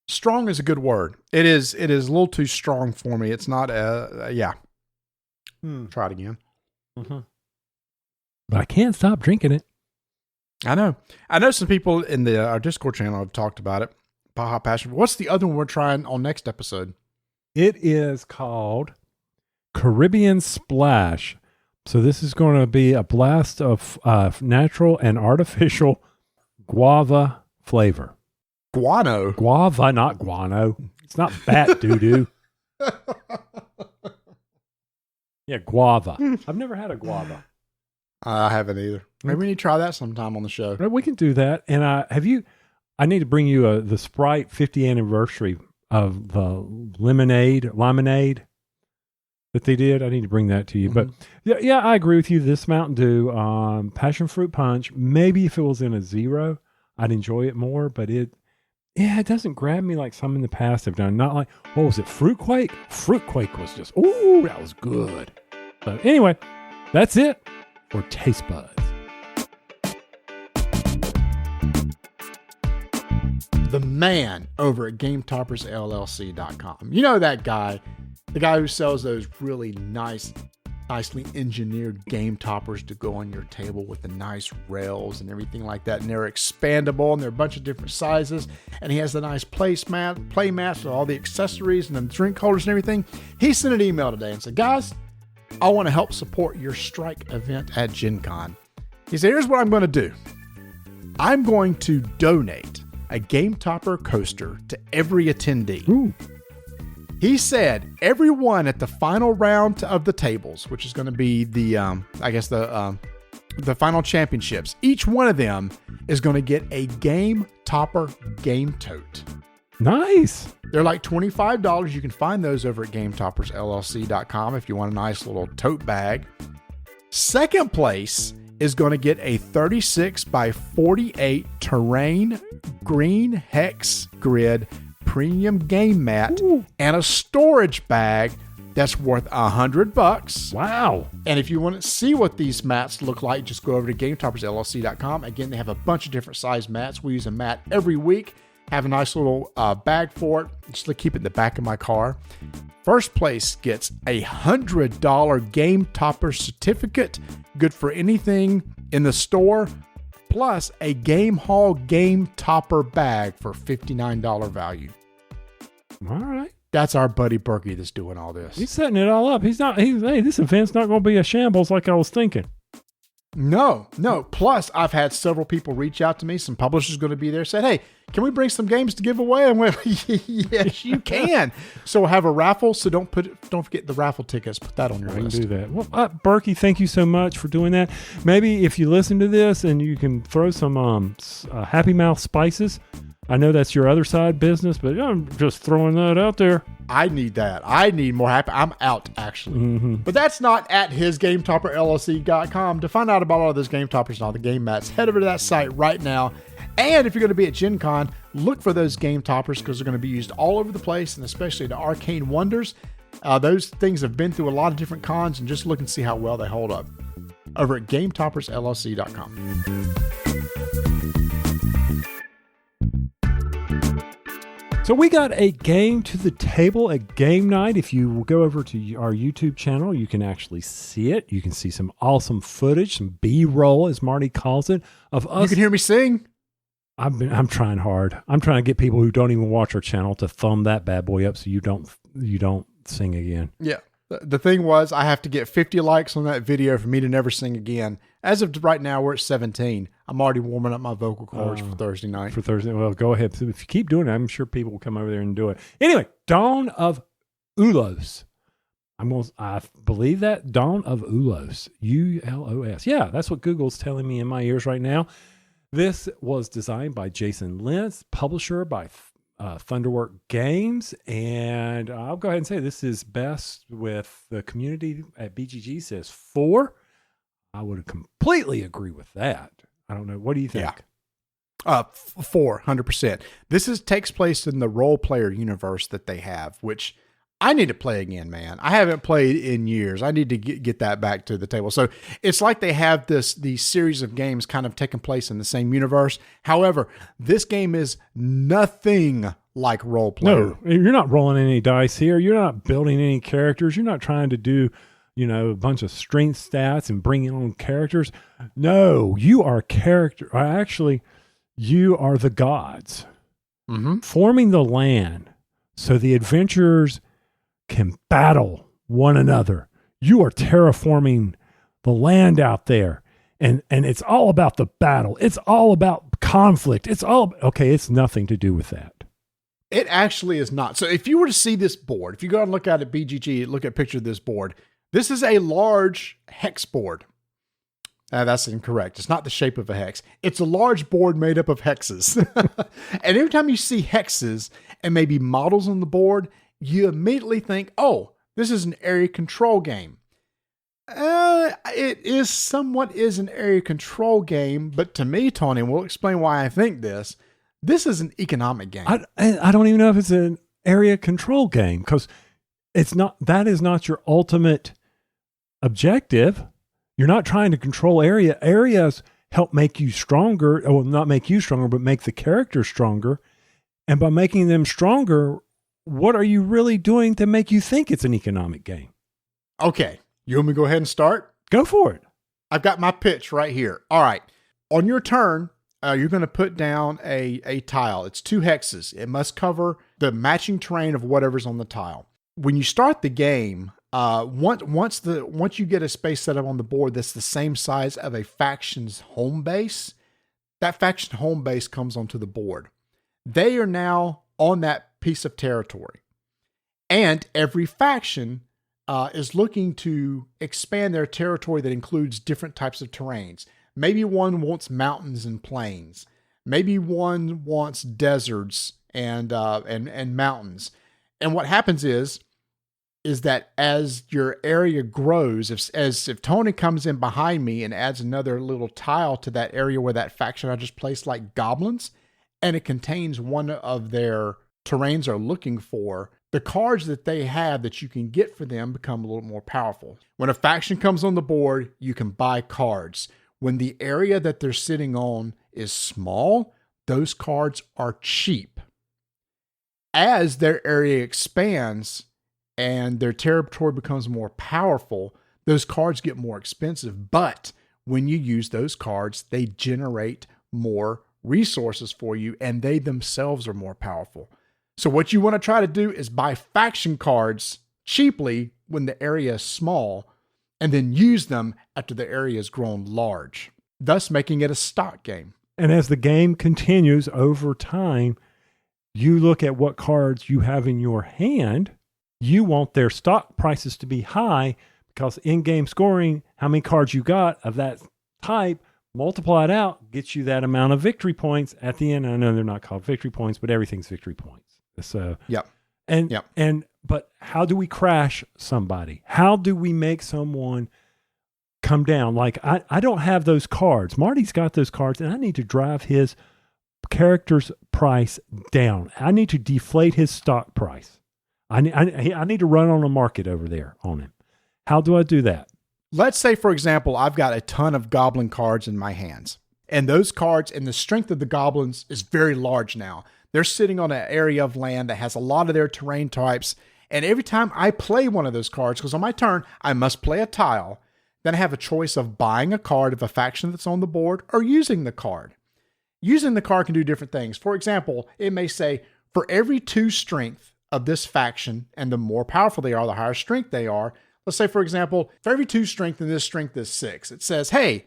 Strong is a good word. It is a little too strong for me. It's not yeah. Try it again. Mm-hmm. But I can't stop drinking it. I know some people in our Discord channel have talked about it. Baja Passion. What's the other one we're trying on next episode? It is called Caribbean Splash. So this is going to be a blast of natural and artificial guava flavor. Guano? Guava, not guano. It's not bat doo-doo. Yeah, guava. I've never had a guava. I haven't either. Maybe we need to try that sometime on the show. We can do that. And I need to bring you the Sprite 50th anniversary of the lemonade that they did. I need to bring that to you. But yeah, I agree with you. This Mountain Dew, passion fruit punch, maybe if it was in a 0, I'd enjoy it more, but it doesn't grab me like some in the past have done. Not like, what was it, Fruitquake? Fruitquake was just, ooh, that was good. So anyway, that's it for Taste Buds. The man over at GameToppersLLC.com. You know that guy, the guy who sells those really nicely engineered game toppers to go on your table with the nice rails and everything like that. And they're expandable and they're a bunch of different sizes. And he has the nice play mats with all the accessories and the drink holders and everything. He sent an email today and said, guys, I want to help support your strike event at Gen Con. He said, here's what I'm going to do. I'm going to donate a Game Topper coaster to every attendee. Ooh. He said everyone at the final round of the tables, which is going to be the final championships, each one of them is going to get a Game Topper game tote. Nice. They're like $25. You can find those over at GameToppersLLC.com if you want a nice little tote bag. Second place is going to get a 36 by 48 terrain green hex grid premium game mat. Ooh. And a storage bag that's worth $100. Wow. And if you want to see what these mats look like, just go over to GameToppersLLC.com. Again, they have a bunch of different size mats. We use a mat every week. Have a nice little bag for it. Just to keep it in the back of my car. First place gets a $100 Game Topper certificate, good for anything in the store, plus a Game Hall Game Topper bag for $59 value. All right. That's our buddy Berkey that's doing all this. He's setting it all up. Hey, this event's not going to be a shambles like I was thinking. No. Plus, I've had several people reach out to me. Some publishers going to be there. Said, "Hey, can we bring some games to give away?" I went, "Yes, you can." So we'll have a raffle. So don't forget the raffle tickets. Put that on your list. Do that. Well, Berkey, thank you so much for doing that. Maybe if you listen to this and you can throw some Happy Mouth spices. I know that's your other side business, but I'm just throwing that out there. I need that. I need more happy. I'm out, actually. Mm-hmm. But that's not at his GameTopperLLC.com. To find out about all those Game Toppers and all the game mats, head over to that site right now. And if you're going to be at Gen Con, look for those Game Toppers because they're going to be used all over the place, and especially the Arcane Wonders. Those things have been through a lot of different cons, and just look and see how well they hold up. Over at GameToppersLLC.com. So we got a game to the table, a game night. If you go over to our YouTube channel, you can actually see it. You can see some awesome footage, some B-roll, as Marty calls it, of us. You can hear me sing. I'm trying hard. I'm trying to get people who don't even watch our channel to thumb that bad boy up so you don't sing again. Yeah. The thing was, I have to get 50 likes on that video for me to never sing again. As of right now, we're at 17. I'm already warming up my vocal cords for Thursday night. Well, go ahead. So if you keep doing it, I'm sure people will come over there and do it. Anyway, Dawn of Ulos. I believe that Dawn of Ulos. Ulos. Yeah, that's what Google's telling me in my ears right now. This was designed by Jason Lentz, publisher by Thunderwork Games, and I'll go ahead and say this is best with the community at BGG says 4. I would completely agree with that. I don't know. What do you think? Yeah. 4, 100%. This takes place in the role player universe that they have, which I need to play again, man. I haven't played in years. I need to get that back to the table. So it's like they have these series of games kind of taking place in the same universe. However, this game is nothing like role player. No, you're not rolling any dice here. You're not building any characters. You're not trying to do, a bunch of strength stats and bring in on characters. No, you are character. Actually, you are the gods forming the land so the adventurers can battle one another. You are terraforming the land out there, and it's all about the battle. It's all about conflict. It's nothing to do with that. It actually is not. So if you were to see this board, if you go and look at it, BGG, look at a picture of this board, this is a large hex board. That's incorrect. It's not the shape of a hex. It's a large board made up of hexes. And every time you see hexes and maybe models on the board, you immediately think, oh, this is an area control game. It is somewhat an area control game, but to me, Tony, and we'll explain why I think this is an economic game. I don't even know if it's an area control game because that is not your ultimate objective. You're not trying to control area. Areas help make you stronger. Well, not make you stronger, but make the characters stronger. And by making them stronger, what are you really doing to make you think it's an economic game? Okay. You want me to go ahead and start? Go for it. I've got my pitch right here. All right. On your turn, you're going to put down a tile. It's 2 hexes. It must cover the matching terrain of whatever's on the tile. When you start the game, once you get a space set up on the board that's the same size of a faction's home base, that faction home base comes onto the board. They are now on that piece of territory. And every faction is looking to expand their territory that includes different types of terrains. Maybe one wants mountains and plains. Maybe one wants deserts and mountains. And what happens is that as your area grows, if Tony comes in behind me and adds another little tile to that area where that faction I just placed, like goblins, and it contains one of their terrains are looking for, the cards that they have that you can get for them become a little more powerful. When a faction comes on the board, you can buy cards. When the area that they're sitting on is small, those cards are cheap. As their area expands and their territory becomes more powerful, those cards get more expensive. But when you use those cards, they generate more resources for you, and they themselves are more powerful. So what you want to try to do is buy faction cards cheaply when the area is small, and then use them after the area has grown large, thus making it a stock game. And as the game continues over time, you look at what cards you have in your hand. You want their stock prices to be high because in-game scoring, how many cards you got of that type, multiply it out, gets you that amount of victory points at the end. I know they're not called victory points, but everything's victory points. So, but how do we crash somebody? How do we make someone come down? Like, I don't have those cards. Marty's got those cards, and I need to drive his character's price down. I need to deflate his stock price. I need to run on a market over there on him. How do I do that? Let's say, for example, I've got a ton of goblin cards in my hands, and those cards and the strength of the goblins is very large now. They're sitting on an area of land that has a lot of their terrain types. And every time I play one of those cards, because on my turn, I must play a tile, then I have a choice of buying a card of a faction that's on the board or using the card. Using the card can do different things. For example, it may say, for every 2 strength of this faction, and the more powerful they are, the higher strength they are. Let's say, for example, for every 2 strength and this strength is 6, it says, hey,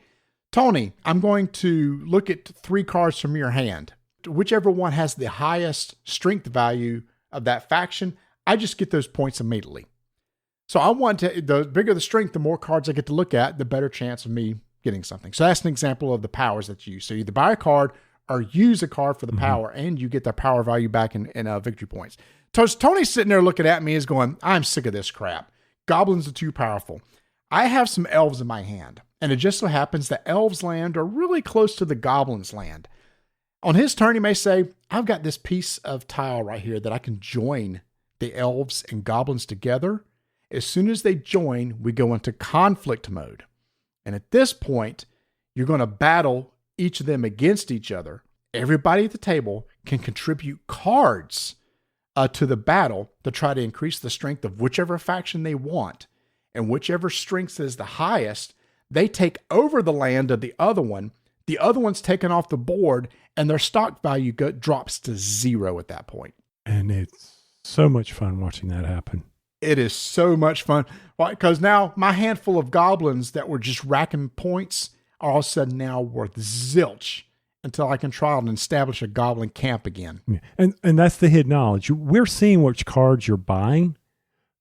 Tony, I'm going to look at 3 cards from your hand. Whichever one has the highest strength value of that faction, I just get those points immediately. So I want to, the bigger the strength, the more cards I get to look at, the better chance of me getting something. So that's an example of the powers that you use. So you either buy a card or use a card for the power, and you get the power value back in victory points. So Tony's sitting there looking at me is going, I'm sick of this crap. Goblins are too powerful. I have some elves in my hand, and it just so happens that elves' land are really close to the goblins' land. On his turn, he may say, I've got this piece of tile right here that I can join the elves and goblins together. As soon as they join, we go into conflict mode. And at this point, you're going to battle each of them against each other. Everybody at the table can contribute cards to the battle to try to increase the strength of whichever faction they want. And whichever strength is the highest, they take over the land of the other one. The other one's taken off the board, and their stock value drops to 0 at that point. And it's so much fun watching that happen. It is so much fun. Because now my handful of goblins that were just racking points are all of a sudden now worth zilch until I can try and establish a goblin camp again. Yeah. And that's the hidden knowledge. We're seeing which cards you're buying.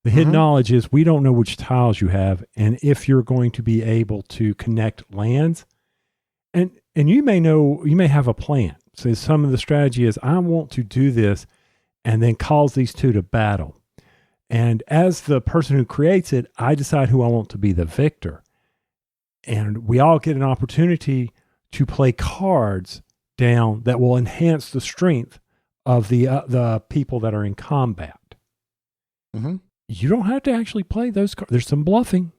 The hidden knowledge is we don't know which tiles you have and if you're going to be able to connect lands. And you may have a plan. So some of the strategy is I want to do this and then cause these 2 to battle. And as the person who creates it, I decide who I want to be the victor. And we all get an opportunity to play cards down that will enhance the strength of the people that are in combat. Mm-hmm. You don't have to actually play those cards. There's some bluffing.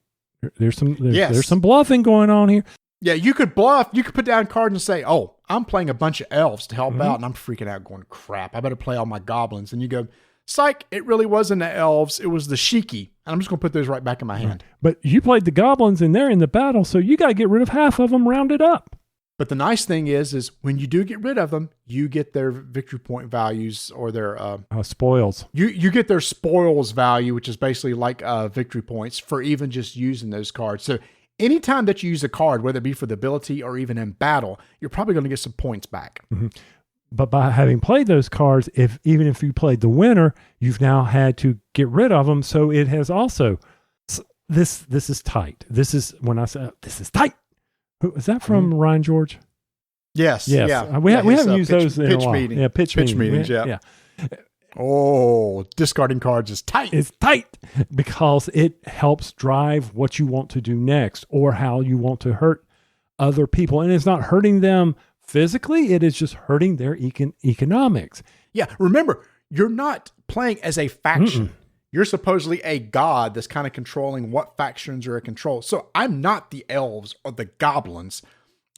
There's some bluffing going on here. Yeah, you could bluff. You could put down cards and say, oh, I'm playing a bunch of elves to help out, and I'm freaking out going, crap, I better play all my goblins. And you go, psych, it really wasn't the elves. It was the Shiki. And I'm just going to put those right back in my hand. But you played the goblins, and they're in the battle, so you got to get rid of half of them rounded up. But the nice thing is when you do get rid of them, you get their victory point values or their spoils. You get their spoils value, which is basically like victory points for even just using those cards. So anytime that you use a card, whether it be for the ability or even in battle, you're probably going to get some points back. Mm-hmm. But by having played those cards, even if you played the winner, you've now had to get rid of them. So it has also, this is tight. This is when I say this is tight. Is that from Ryan George? Yes. Yes. Yeah. We haven't used those in a while. Meeting. Yeah, pitch meetings. Yeah. Oh, discarding cards is tight. It's tight because it helps drive what you want to do next or how you want to hurt other people. And it's not hurting them physically. It is just hurting their economics. Yeah. Remember, you're not playing as a faction. You're supposedly a god that's kind of controlling what factions are in control. So I'm not the elves or the goblins.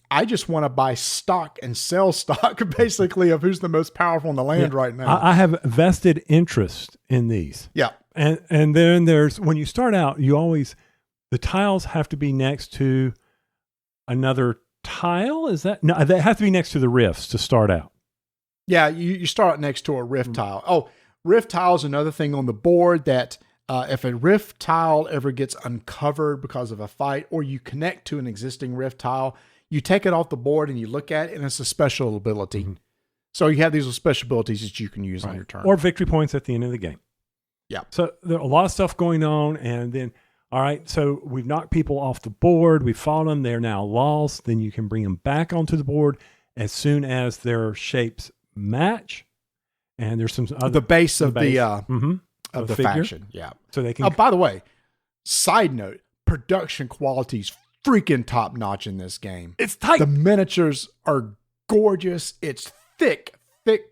I just want to buy stock and sell stock, basically, of who's the most powerful in the land right now. I have vested interest in these. Yeah. And then there's, when you start out, the tiles have to be next to another tile. Is that? No, they have to be next to the rifts to start out. Yeah, you start next to a rift tile. Oh, rift tile is another thing on the board that if a rift tile ever gets uncovered because of a fight, or you connect to an existing rift tile, you take it off the board and you look at it, and it's a special ability. So you have these special abilities that you can use on your turn. Or victory points at the end of the game. Yeah. So there are a lot of stuff going on. And then, all right, so we've knocked people off the board. We've fought them. They're now lost. Then you can bring them back onto the board as soon as their shapes match. And there's some other... The base of the figure. faction. Yeah. So they can... by the way, side note, production quality's freaking top notch in this game. It's tight. The miniatures are gorgeous. It's thick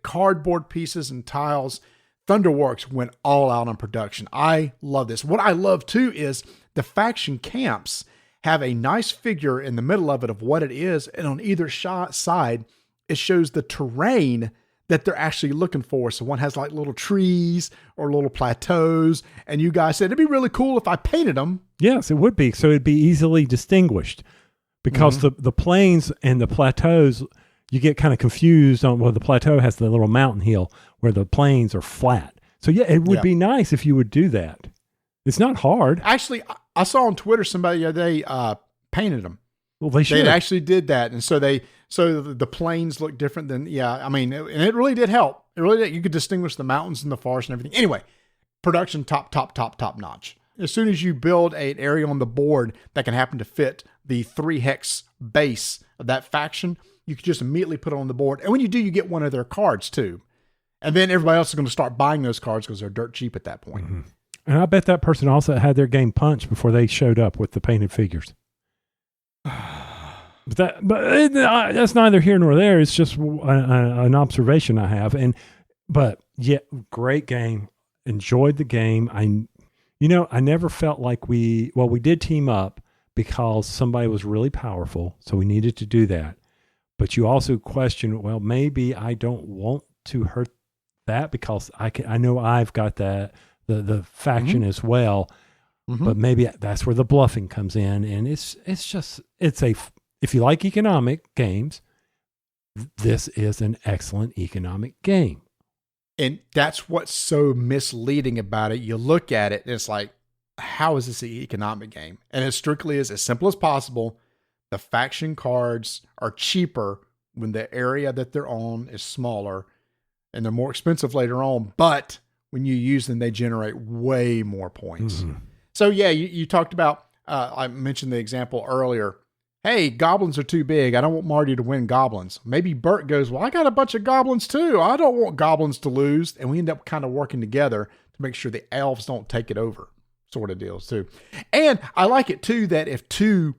cardboard pieces and tiles. Thunderworks went all out on production. I love this. What I love too is the faction camps have a nice figure in the middle of it of what it is. And on either side, it shows the terrain that they're actually looking for. So one has like little trees or little plateaus. And you guys said it'd be really cool if I painted them. Yes, it would be. So it'd be easily distinguished because the plains and the plateaus, you get kind of confused on, well, the plateau has the little mountain hill where the plains are flat. So yeah, it would be nice if you would do that. It's not hard. Actually, I saw on Twitter somebody the other day painted them. Well, they should. They actually did that. And so the plains look different than, and it really did help. It really did. You could distinguish the mountains and the forest and everything. Anyway, production top notch. As soon as you build an area on the board that can happen to fit the 3 hex base of that faction, you can just immediately put it on the board. And when you do, you get one of their cards too. And then everybody else is going to start buying those cards because they're dirt cheap at that point. And I bet that person also had their game punched before they showed up with the painted figures. But that's neither here nor there. It's just an observation I have. But yeah, great game. Enjoyed the game. I never felt like we did team up because somebody was really powerful, so we needed to do that. But you also question, well, maybe I don't want to hurt that because I know I've got that the faction as well. But maybe that's where the bluffing comes in, and it's if you like economic games, this is an excellent economic game. And that's what's so misleading about it. You look at it and it's like, how is this an economic game? And it strictly is as simple as possible. The faction cards are cheaper when the area that they're on is smaller, and they're more expensive later on. But when you use them, they generate way more points. So yeah, you talked about, I mentioned the example earlier. Hey, goblins are too big. I don't want Marty to win goblins. Maybe Bert goes, well, I got a bunch of goblins too. I don't want goblins to lose. And we end up kind of working together to make sure the elves don't take it over, sort of deals too. And I like it too that if 2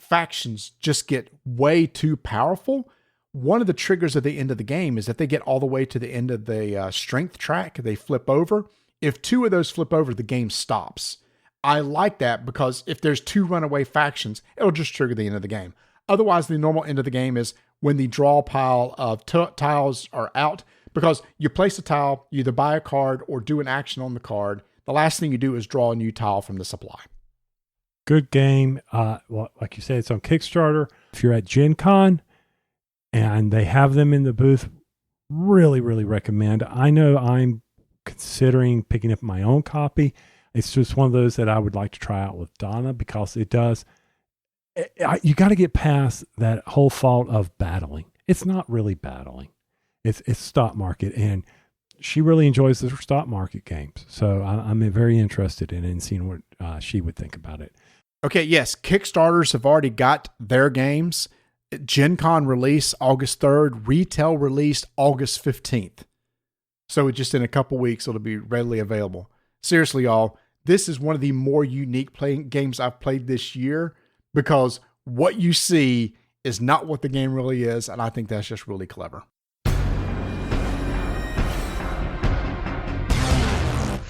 factions just get way too powerful, one of the triggers at the end of the game is that they get all the way to the end of the strength track. They flip over. If 2 of those flip over, the game stops. I like that because if there's 2 runaway factions, it'll just trigger the end of the game. Otherwise, the normal end of the game is when the draw pile of tiles are out, because you place a tile, you either buy a card or do an action on the card. The last thing you do is draw a new tile from the supply. Good game. Like you said, it's on Kickstarter. If you're at Gen Con and they have them in the booth, really, really recommend. I know I'm considering picking up my own copy. It's just one of those that I would like to try out with Donna because it does You got to get past that whole fault of battling. It's not really battling. It's stock market, and she really enjoys the stock market games. So I'm very interested in seeing what she would think about it. Okay, yes, Kickstarters have already got their games. Gen Con release August 3rd, retail release August 15th. So just in a couple weeks, it'll be readily available. Seriously, y'all, this is one of the more unique playing games I've played this year because what you see is not what the game really is, and I think that's just really clever.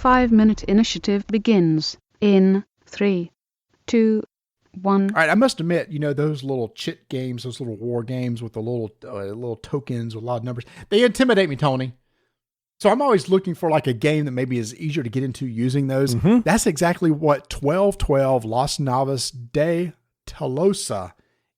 5-minute initiative begins in 3, 2, 1. All right, I must admit, those little chit games, those little war games with the little tokens with a lot of numbers, they intimidate me, Tony. So I'm always looking for like a game that maybe is easier to get into using those. Mm-hmm. That's exactly what 1212 Los Navas de Tolosa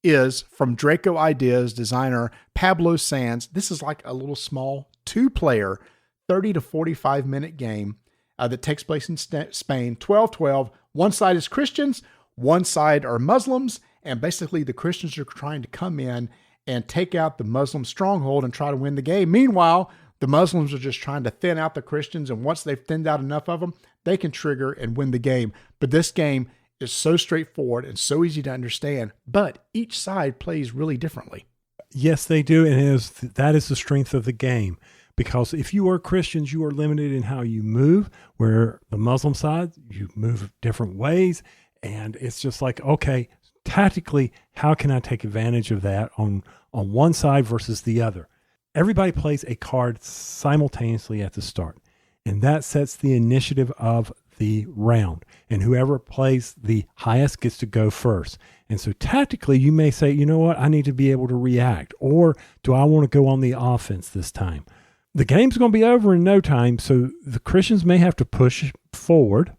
is from Draco Ideas designer Pablo Sanz. This is like a little small 2-player, 30 to 45 minute game that takes place in Spain. 1212. One side is Christians, one side are Muslims, and basically the Christians are trying to come in and take out the Muslim stronghold and try to win the game. Meanwhile, the Muslims are just trying to thin out the Christians, and once they've thinned out enough of them, they can trigger and win the game. But this game is so straightforward and so easy to understand, but each side plays really differently. Yes, they do, and that is the strength of the game. Because if you are Christians, you are limited in how you move, where the Muslim side, you move different ways. And it's just like, okay, tactically, how can I take advantage of that on one side versus the other? Everybody plays a card simultaneously at the start, and that sets the initiative of the round. And whoever plays the highest gets to go first. And so tactically, you may say, you know what, I need to be able to react, or do I want to go on the offense this time? The game's going to be over in no time, so the Christians may have to push forward.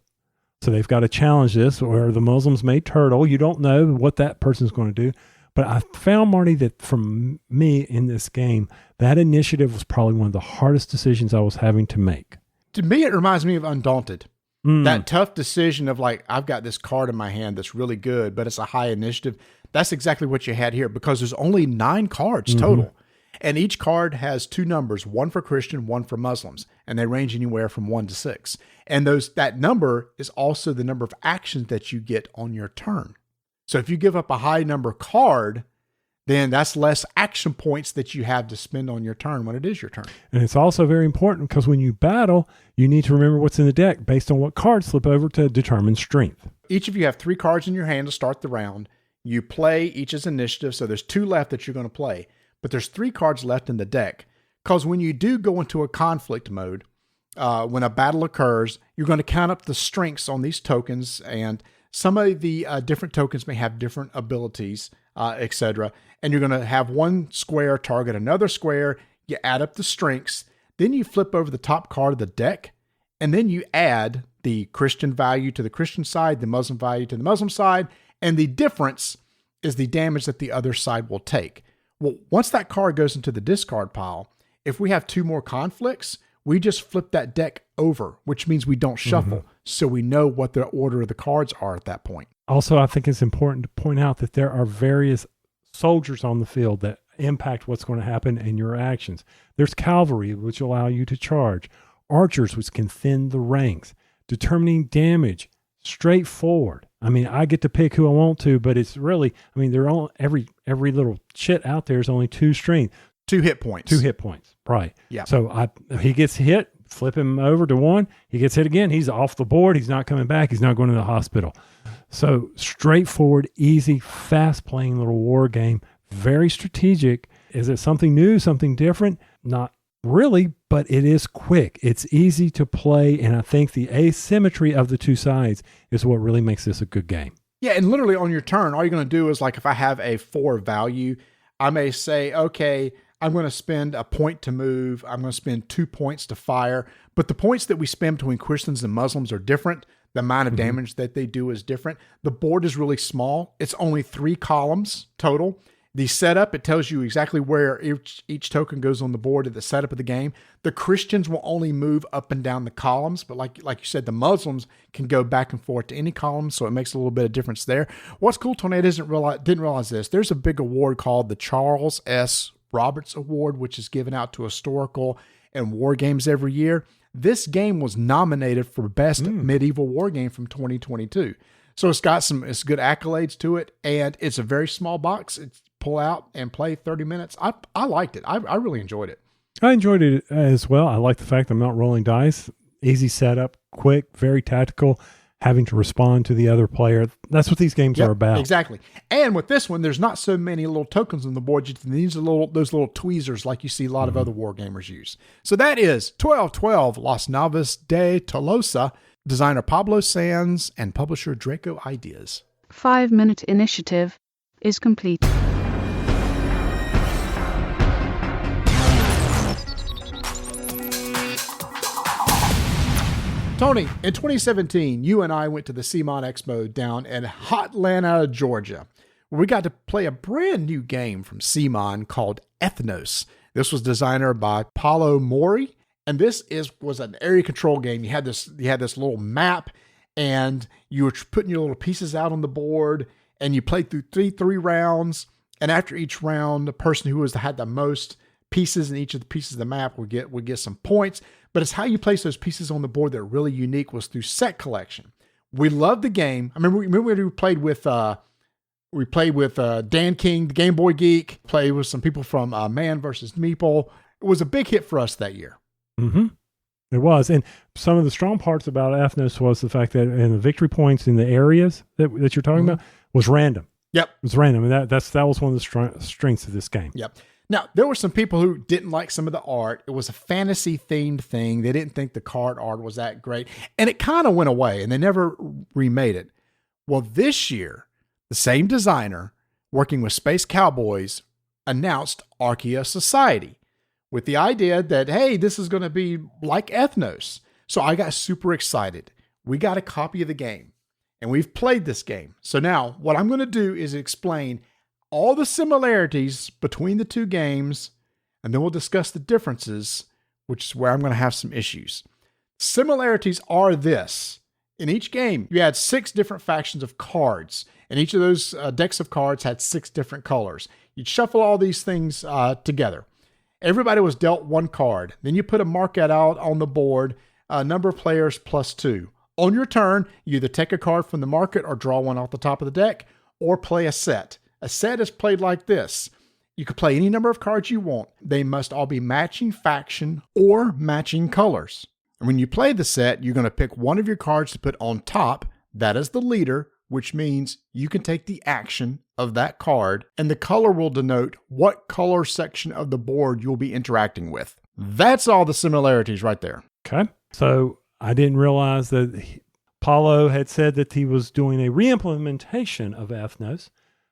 So they've got to challenge this, or the Muslims may turtle. You don't know what that person's going to do. But I found, Marty, that for me in this game, that initiative was probably one of the hardest decisions I was having to make. To me, it reminds me of Undaunted. That tough decision of like, I've got this card in my hand that's really good, but it's a high initiative. That's exactly what you had here because there's only 9 cards total. And each card has 2 numbers, one for Christian, one for Muslims, and they range anywhere from 1 to 6. And that number is also the number of actions that you get on your turn. So if you give up a high number card, then that's less action points that you have to spend on your turn when it is your turn. And it's also very important because when you battle, you need to remember what's in the deck based on what cards flip over to determine strength. Each of you have 3 cards in your hand to start the round. You play each as initiative, so there's 2 left that you're going to play. But there's 3 cards left in the deck. Because when you do go into a conflict mode, when a battle occurs, you're going to count up the strengths on these tokens, and some of the different tokens may have different abilities, etc. And you're going to have one square target another square. You add up the strengths. Then you flip over the top card of the deck, and then you add the Christian value to the Christian side, the Muslim value to the Muslim side, and the difference is the damage that the other side will take. Well, once that card goes into the discard pile, if we have 2 more conflicts, we just flip that deck over, which means we don't shuffle. So we know what the order of the cards are at that point. Also, I think it's important to point out that there are various soldiers on the field that impact what's going to happen in your actions. There's cavalry, which allow you to charge. Archers, which can thin the ranks. Determining damage, straightforward. I mean, I get to pick who I want to, but it's really, I mean, they're all every little shit out there is only 2 strength. 2 hit points. 2 hit points, right. Yeah. So he gets hit, flip him over to 1. He gets hit again. He's off the board. He's not coming back. He's not going to the hospital. So straightforward, easy, fast-playing little war game. Very strategic. Is it something new, something different? Not really, but it is quick. It's easy to play, and I think the asymmetry of the 2 sides is what really makes this a good game. Yeah, and literally on your turn, all you're going to do is like if I have a 4 value, I may say, okay, I'm going to spend a point to move. I'm going to spend 2 points to fire. But the points that we spend between Christians and Muslims are different. The amount of damage that they do is different. The board is really small. It's only 3 columns total. The setup, it tells you exactly where each token goes on the board at the setup of the game. The Christians will only move up and down the columns, but like you said, the Muslims can go back and forth to any column, so it makes a little bit of difference there. What's cool, Tony, I didn't realize this. There's a big award called the Charles S. Roberts Award, which is given out to historical and war games every year. This game was nominated for Best Medieval War Game from 2022. So it's got it's good accolades to it, and it's a very small box. It's pull out and play 30 minutes. I liked it. I really enjoyed it. I enjoyed it as well. I like the fact I'm not rolling dice. Easy setup, quick, very tactical, having to respond to the other player. That's what these games are about. Exactly. And with this one, there's not so many little tokens on the board. These are those little tweezers like you see a lot of other war gamers use. So that is 1212 Las Navas de Tolosa, designer Pablo Sanz and publisher Draco Ideas. 5-minute initiative is complete. Tony, in 2017, you and I went to the CMON Expo down in Hotlanta, Georgia, where we got to play a brand new game from CMON called Ethnos. This was designed by Paulo Mori, and this was an area control game. You had this little map, and you were putting your little pieces out on the board, and you played through three rounds. And after each round, the person who had the most pieces in each of the pieces of the map would get some points. But it's how you place those pieces on the board that are really unique was through set collection. We loved the game. I remember we played with Dan King, the Game Boy Geek, played with some people from Man vs. Meeple. It was a big hit for us that year. Mm-hmm. It was. And some of the strong parts about Ethnos was the fact that in the victory points in the areas that you're talking about was random. Yep. It was random. And that was one of the strengths of this game. Yep. Now, there were some people who didn't like some of the art. It was a fantasy-themed thing. They didn't think the card art was that great. And it kind of went away, and they never remade it. Well, this year, the same designer, working with Space Cowboys, announced Archeos Society with the idea that, hey, this is going to be like Ethnos. So I got super excited. We got a copy of the game, and we've played this game. So now what I'm going to do is explain all the similarities between the two games, and then we'll discuss the differences, which is where I'm going to have some issues. Similarities are this. In each game, you had 6 different factions of cards, and each of those decks of cards had 6 different colors. You'd shuffle all these things together. Everybody was dealt 1 card. Then you put a markout out on the board, number of players +2. On your turn, you either take a card from the market or draw one off the top of the deck, or play a set. A set is played like this. You can play any number of cards you want. They must all be matching faction or matching colors. And when you play the set, you're going to pick one of your cards to put on top. That is the leader, which means you can take the action of that card, and the color will denote what color section of the board you'll be interacting with. That's all the similarities right there. Okay. So I didn't realize that Paulo had said that he was doing a re-implementation of Ethnos.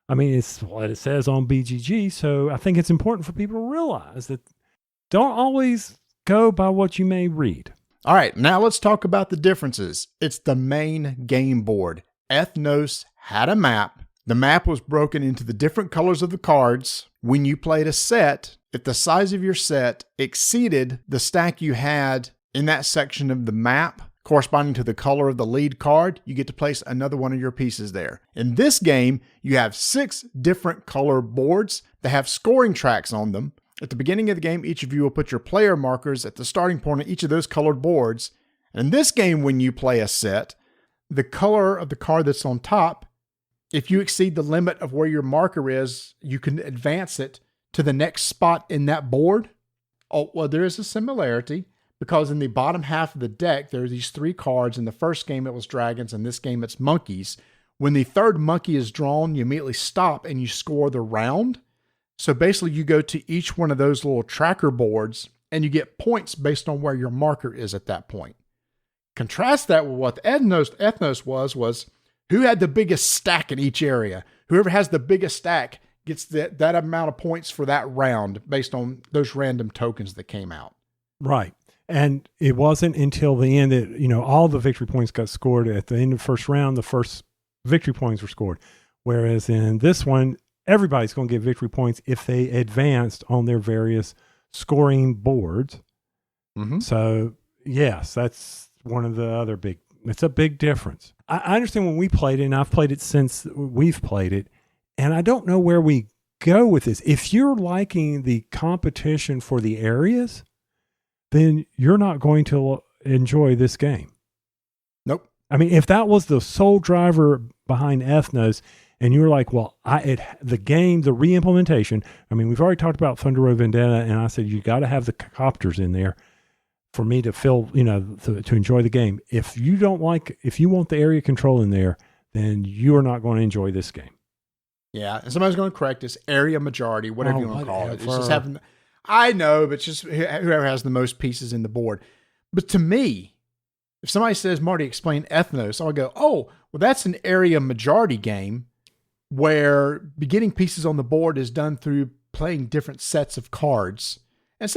I mean, it's what it says on BGG, so I think it's important for people to realize that don't always go by what you may read. All right, now let's talk about the differences. It's the main game board. Ethnos had a map. The map was broken into the different colors of the cards. When you played a set, if the size of your set exceeded the stack you had in that section of the map, corresponding to the color of the lead card, you get to place another one of your pieces there. In this game, you have 6 different color boards that have scoring tracks on them. At the beginning of the game, each of you will put your player markers at the starting point of each of those colored boards. And in this game, when you play a set, the color of the card that's on top, if you exceed the limit of where your marker is, you can advance it to the next spot in that board. Oh, well, there is a similarity. Because in the bottom half of the deck, there are these 3 cards. In the first game, it was dragons. In this game, it's monkeys. When the third monkey is drawn, you immediately stop and you score the round. So basically, you go to each one of those little tracker boards and you get points based on where your marker is at that point. Contrast that with what Ethnos was who had the biggest stack in each area. Whoever has the biggest stack gets that amount of points for that round based on those random tokens that came out. Right. And it wasn't until the end that, all the victory points got scored at the end of the first round. The first victory points were scored. Whereas in this one, everybody's going to get victory points if they advanced on their various scoring boards. Mm-hmm. So, yes, that's one of the other it's a big difference. I understand when we played it, and I've played it since we've played it, and I don't know where we go with this. If you're liking the competition for the areas, then you're not going to enjoy this game. Nope. I mean, if that was the sole driver behind Ethnos, and you were like, well, the game, the re-implementation, I mean, we've already talked about Thunder Road Vendetta, and I said, you got to have the copters in there for me to feel, to enjoy the game. If you want the area control in there, then you are not going to enjoy this game. Yeah, and somebody's going to correct this area majority, whatever you want to call it. It's whatever. just having, I know, but just whoever has the most pieces in the board. But to me, if somebody says, Marty, explain Ethnos, I'll go, oh, well, that's an area majority game where getting pieces on the board is done through playing different sets of cards. And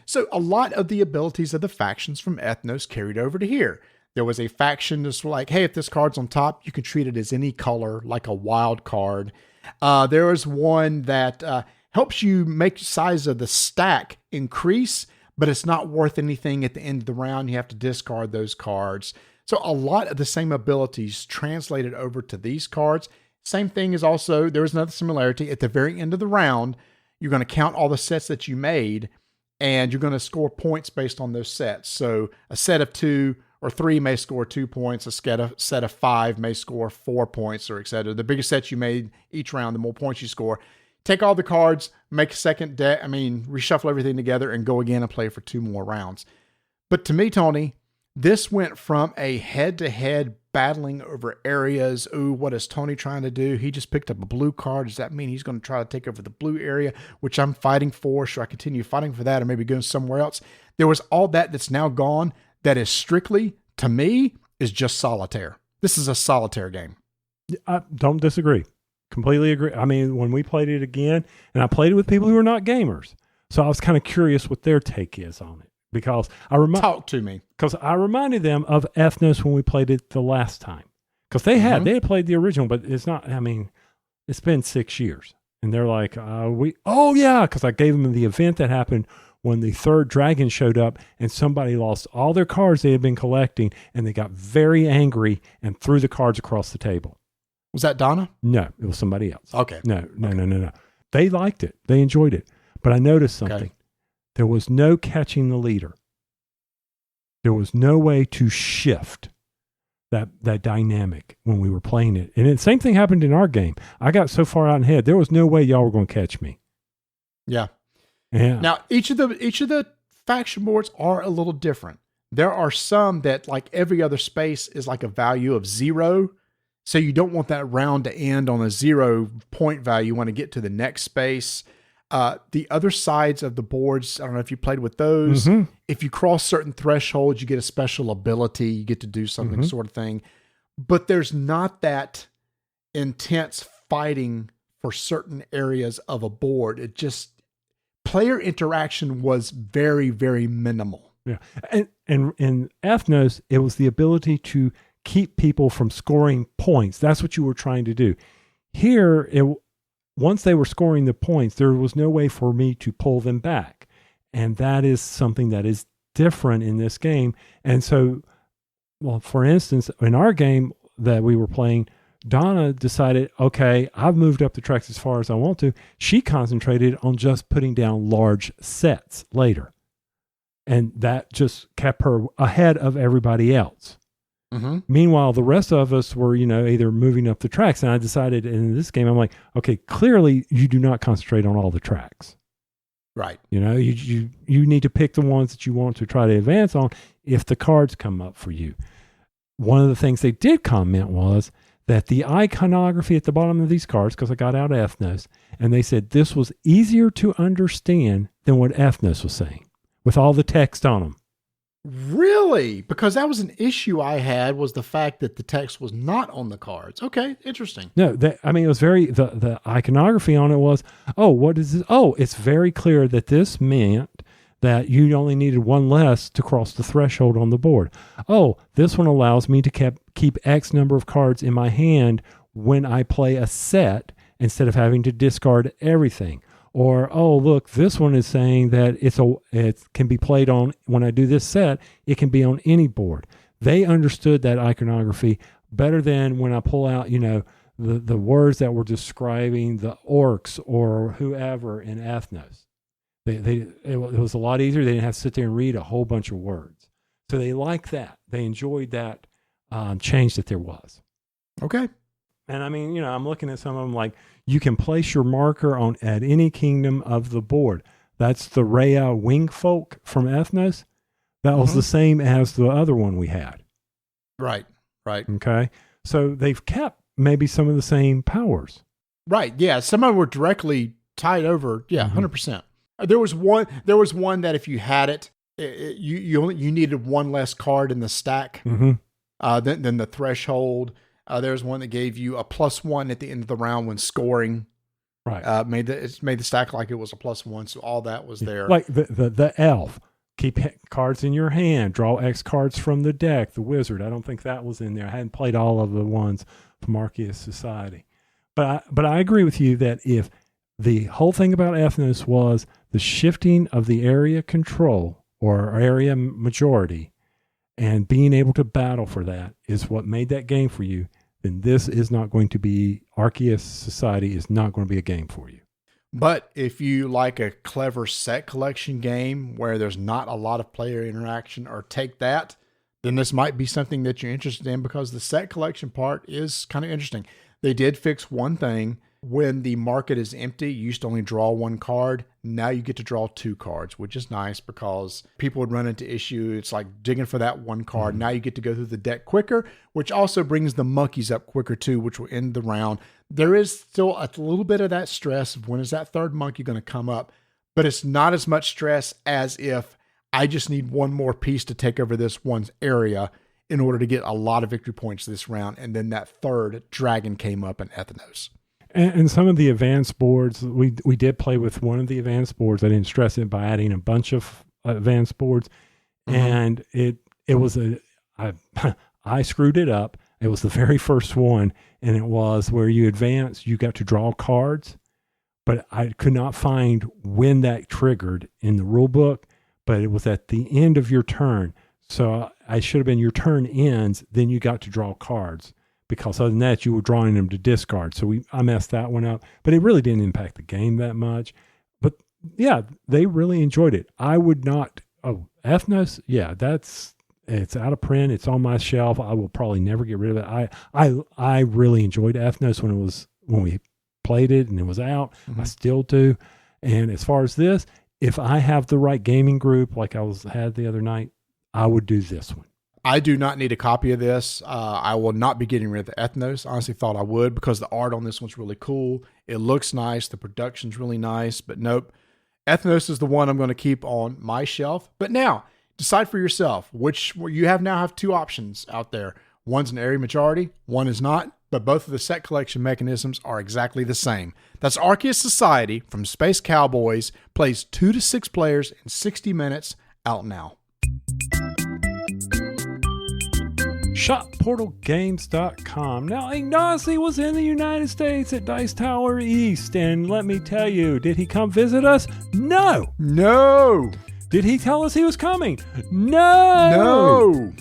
so a lot of the abilities of the factions from Ethnos carried over to here. There was a faction that's like, hey, if this card's on top, you can treat it as any color, like a wild card. There was one that helps you make the size of the stack increase, but it's not worth anything at the end of the round. You have to discard those cards. So a lot of the same abilities translated over to these cards. Same thing is also, there was another similarity. At the very end of the round, you're going to count all the sets that you made, and you're going to score points based on those sets. So a set of 2 or 3 may score 2 points. A set of 5 may score 4 points, or et cetera. The bigger sets you made each round, the more points you score. Take all the cards, make a second deck. Reshuffle everything together and go again and play for 2 more rounds. But to me, Tony, this went from a head-to-head battling over areas. Ooh, what is Tony trying to do? He just picked up a blue card. Does that mean he's going to try to take over the blue area, which I'm fighting for? Should I continue fighting for that or maybe go somewhere else? There was all that's now gone. That is strictly, to me, is just solitaire. This is a solitaire game. I don't disagree. Completely agree. I mean, when we played it again, and I played it with people who are not gamers, so I was kind of curious what their take is on it. Because talk to me. Because I reminded them of Ethnos when we played it the last time. Because they had played the original, but it's not. I mean, it's been 6 years, and they're like, because I gave them the event that happened when the third dragon showed up, and somebody lost all their cards they had been collecting, and they got very angry and threw the cards across the table. Was that Donna? No, it was somebody else. Okay. No. They liked it. They enjoyed it, but I noticed something. Okay. There was no catching the leader. There was no way to shift that dynamic when we were playing it. And the same thing happened in our game. I got so far out ahead, there was no way y'all were going to catch me. Yeah. Yeah. Now, each of the faction boards are a little different. There are some that, like every other space, is like a value of 0. So you don't want that round to end on a 0 point value. You want to get to the next space. The other sides of the boards, I don't know if you played with those. Mm-hmm. If you cross certain thresholds, you get a special ability. You get to do something sort of thing. But there's not that intense fighting for certain areas of a board. It just, player interaction was very, very minimal. Yeah. And in Ethnos, it was the ability to keep people from scoring points. That's what you were trying to do. Here, once they were scoring the points, there was no way for me to pull them back. And that is something that is different in this game. And so, well, for instance, in our game that we were playing, Donna decided, okay, I've moved up the tracks as far as I want to. She concentrated on just putting down large sets later. And that just kept her ahead of everybody else. Mm-hmm. Meanwhile, the rest of us were, either moving up the tracks. And I decided in this game, I'm like, okay, clearly you do not concentrate on all the tracks. Right. You need to pick the ones that you want to try to advance on if the cards come up for you. One of the things they did comment was that the iconography at the bottom of these cards, because I got out Ethnos, and they said this was easier to understand than what Ethnos was saying with all the text on them. Really? Because that was an issue I had, was the fact that the text was not on the cards. Okay, interesting. No, it was very, the iconography on it was, what is this? Oh, it's very clear that this meant that you only needed one less to cross the threshold on the board. Oh, this one allows me to keep X number of cards in my hand when I play a set, instead of having to discard everything. Or, oh, look, this one is saying that it can be played on, when I do this set, it can be on any board. They understood that iconography better than when I pull out, the words that were describing the orcs or whoever in Ethnos. It was a lot easier. They didn't have to sit there and read a whole bunch of words. So they liked that. They enjoyed that change that there was. Okay. And I mean, I'm looking at some of them like you can place your marker at any kingdom of the board. That's the Rhea Wingfolk from Ethnos. That was the same as the other one we had. Right. Okay. So they've kept maybe some of the same powers. Right. Yeah. Some of them were directly tied over. Yeah. 100%. There was one that if you had it, you needed one less card in the stack than the threshold. There's one that gave you a +1 at the end of the round when scoring. Right. Made the stack like it was a +1. So all that was there. Like the elf. Keep cards in your hand. Draw X cards from the deck. The wizard. I don't think that was in there. I hadn't played all of the ones from Archeos Society. But I agree with you that if the whole thing about Ethnos was the shifting of the area control or area majority and being able to battle for that is what made that game for you, then this is not going to be, Archeos Society is not going to be a game for you. But if you like a clever set collection game where there's not a lot of player interaction or take that, then this might be something that you're interested in because the set collection part is kind of interesting. They did fix one thing. When the market is empty, you used to only draw one card. Now you get to draw two cards, which is nice because people would run into issue. It's like digging for that one card. Now you get to go through the deck quicker, which also brings the monkeys up quicker too, which will end the round. There is still a little bit of that stress of when is that third monkey going to come up, but it's not as much stress as if I just need one more piece to take over this one's area in order to get a lot of victory points this round. And then that third dragon came up in Ethnos. And some of the advanced boards, we did play with one of the advanced boards. I didn't stress it by adding a bunch of advanced boards. And it was I screwed it up. It was the very first one. And it was where you advance, you got to draw cards. But I could not find when that triggered in the rule book. But it was at the end of your turn. So I should have been your turn ends, then you got to draw cards. Because other than that, you were drawing them to discard. So I messed that one up. But it really didn't impact the game that much. But yeah, they really enjoyed it. I would not. Oh, Ethnos, yeah, it's out of print. It's on my shelf. I will probably never get rid of it. I really enjoyed Ethnos when we played it and it was out. I still do. And as far as this, if I have the right gaming group like I had the other night, I would do this one. I do not need a copy of this. I will not be getting rid of the Ethnos. I honestly thought I would because the art on this one's really cool. It looks nice. The production's really nice. But nope. Ethnos is the one I'm going to keep on my shelf. But now, decide for yourself which you now have two options out there. One's an area majority. One is not. But both of the set collection mechanisms are exactly the same. That's Archeos Society from Space Cowboys. Plays 2 to 6 players in 60 minutes. Out now. ShopPortalGames.com. Now, Ignacy was in the United States at Dice Tower East, and let me tell you, did he come visit us? No. Did he tell us he was coming? No.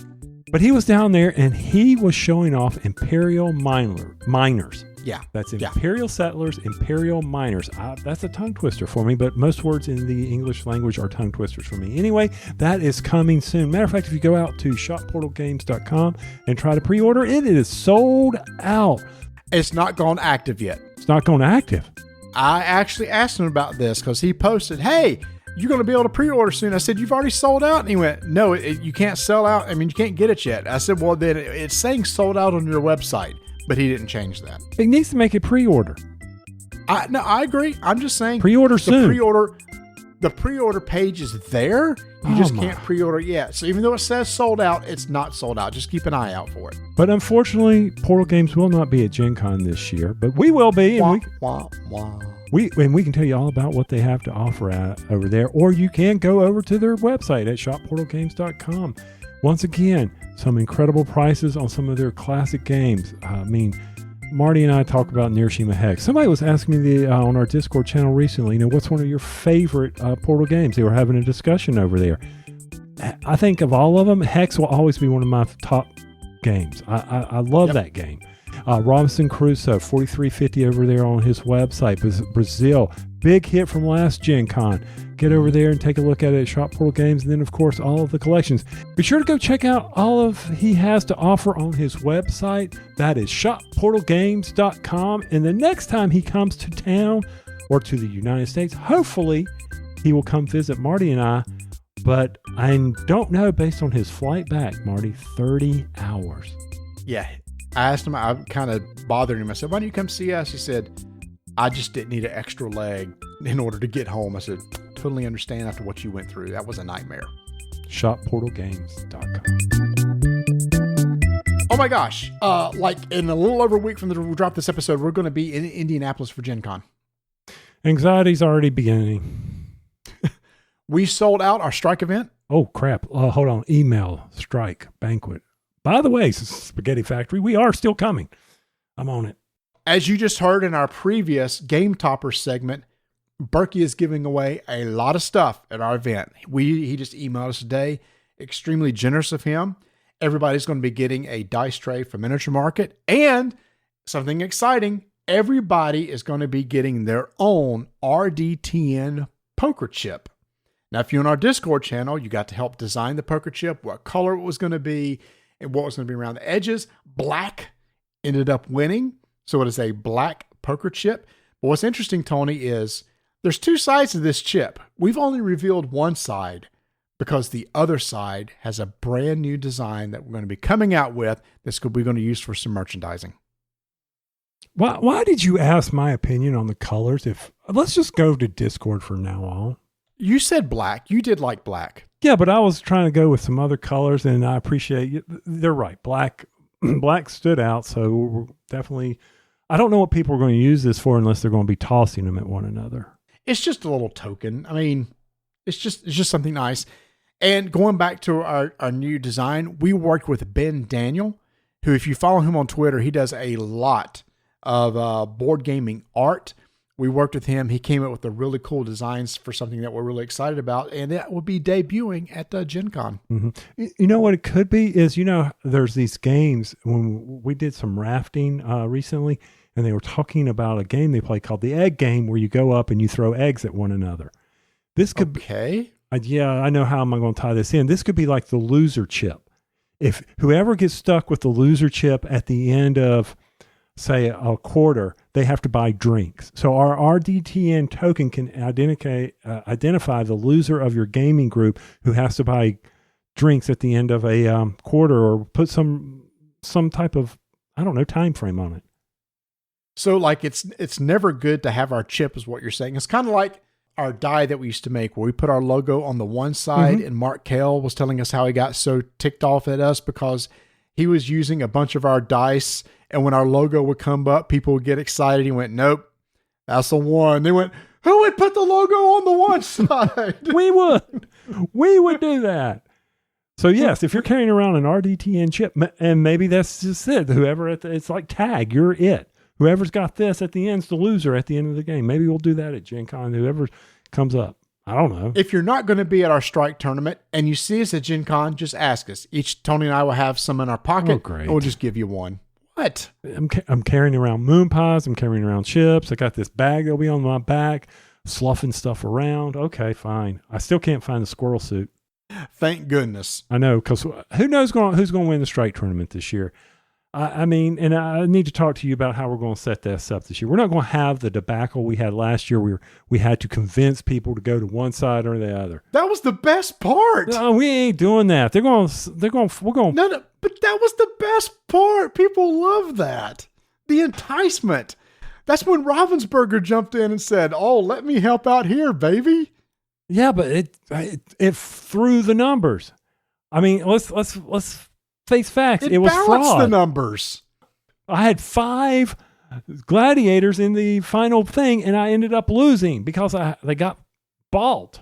But he was down there, and he was showing off Imperial Miners. Yeah. That's Imperial Settlers, Imperial Miners. That's a tongue twister for me, but most words in the English language are tongue twisters for me. Anyway, that is coming soon. Matter of fact, if you go out to shopportalgames.com and try to pre-order, it is sold out. It's not gone active yet. It's not gone active. I actually asked him about this because he posted, hey, you're going to be able to pre-order soon. I said, you've already sold out? And he went, no, you can't sell out. I mean, you can't get it yet. I said, well, then it's saying sold out on your website. But he didn't change that. It needs to make a pre-order. No, I agree. I'm just saying pre-order soon. The pre-order page is there. You just can't pre-order yet. So even though it says sold out, it's not sold out. Just keep an eye out for it. But unfortunately, Portal Games will not be at Gen Con this year, but we will be. And we can tell you all about what they have to offer over there, or you can go over to their website at shopportalgames.com. Once again, some incredible prices on some of their classic games. I mean, Marty and I talk about Nearshima Hex. Somebody was asking me on our Discord channel recently, what's one of your favorite Portal games? They were having a discussion over there. I think of all of them, Hex will always be one of my top games. I love that game. Robinson Crusoe, 4350 over there on his website. Brazil, big hit from last Gen Con. Get over there and take a look at it at Shop Portal Games. And then, of course, all of the collections. Be sure to go check out all of he has to offer on his website. That is shopportalgames.com. And the next time he comes to town or to the United States, hopefully he will come visit Marty and I. But I don't know, based on his flight back, Marty, 30 hours. Yeah. I asked him, I kind of bothered him. I said, why don't you come see us? He said, I just didn't need an extra leg in order to get home. I said, totally understand after what you went through. That was a nightmare. ShopPortalGames.com. Oh my gosh. Like in a little over a week from the drop this episode, we're going to be in Indianapolis for Gen Con. Anxiety's already beginning. We sold out our strike event. Oh, crap. Hold on. Email strike banquet. By the way, Spaghetti Factory, we are still coming. I'm on it. As you just heard in our previous Gametoppers segment, Berkey is giving away a lot of stuff at our event. He just emailed us today. Extremely generous of him. Everybody's going to be getting a dice tray from Miniature Market. And something exciting, everybody is going to be getting their own RDTN poker chip. Now, if you're on our Discord channel, you got to help design the poker chip, what color it was going to be, and what was going to be around the edges. Black ended up winning. So it is a black poker chip. But what's interesting, Tony, is there's two sides to this chip. We've only revealed one side because the other side has a brand new design that we're going to be coming out with that's we're going to use for some merchandising. Why did you ask my opinion on the colors? Let's just go to Discord from now on. You said black. You did like black. Yeah, but I was trying to go with some other colors, and I appreciate you. They're right. Black stood out, so we're definitely. I don't know what people are going to use this for unless they're going to be tossing them at one another. It's just a little token. I mean, it's just something nice. And going back to our new design, we worked with Ben Daniel, who, if you follow him on Twitter, he does a lot of board gaming art. We worked with him. He came up with the really cool designs for something that we're really excited about, and that will be debuting at Gen Con. Mm-hmm. You know what it could be is, there's these games. When we did some rafting recently, and they were talking about a game they play called the Egg Game, where you go up and you throw eggs at one another. This could be, I know how am I going to tie this in. This could be like the loser chip. If whoever gets stuck with the loser chip at the end of, say, a quarter, they have to buy drinks. So our RDTN token can identify the loser of your gaming group who has to buy drinks at the end of a quarter, or put some type of, time frame on it. So like it's never good to have our chip, is what you're saying. It's kind of like our die that we used to make, where we put our logo on the one side, and Mark Kale was telling us how he got so ticked off at us because he was using a bunch of our dice, and when our logo would come up, people would get excited. He went, nope, that's the one. They went, who would put the logo on the one side? We would do that. So yes, if you're carrying around an RDTN chip, and maybe that's just it, it's like tag, you're it. Whoever's got this at the end's the loser at the end of the game. Maybe we'll do that at Gen Con, whoever comes up. I don't know. If you're not going to be at our strike tournament and you see us at Gen Con, just ask us. Tony and I will have some in our pocket. Oh, great. And we'll just give you one. What? I'm carrying around moon pies. I'm carrying around chips. I got this bag that'll be on my back, sloughing stuff around. Okay, fine. I still can't find the squirrel suit. Thank goodness. I know, because who knows who's going to win the strike tournament this year. I mean, and I need to talk to you about how we're going to set this up this year. We're not going to have the debacle we had last year. We had to convince people to go to one side or the other. That was the best part. No, we ain't doing that. We're going. No, but that was the best part. People love that. The enticement. That's when Ravensburger jumped in and said, "Oh, let me help out here, baby." Yeah, but it threw the numbers. I mean, let's face facts. It was balanced fraud. The numbers. I had 5 gladiators in the final thing, and I ended up losing because they got bought.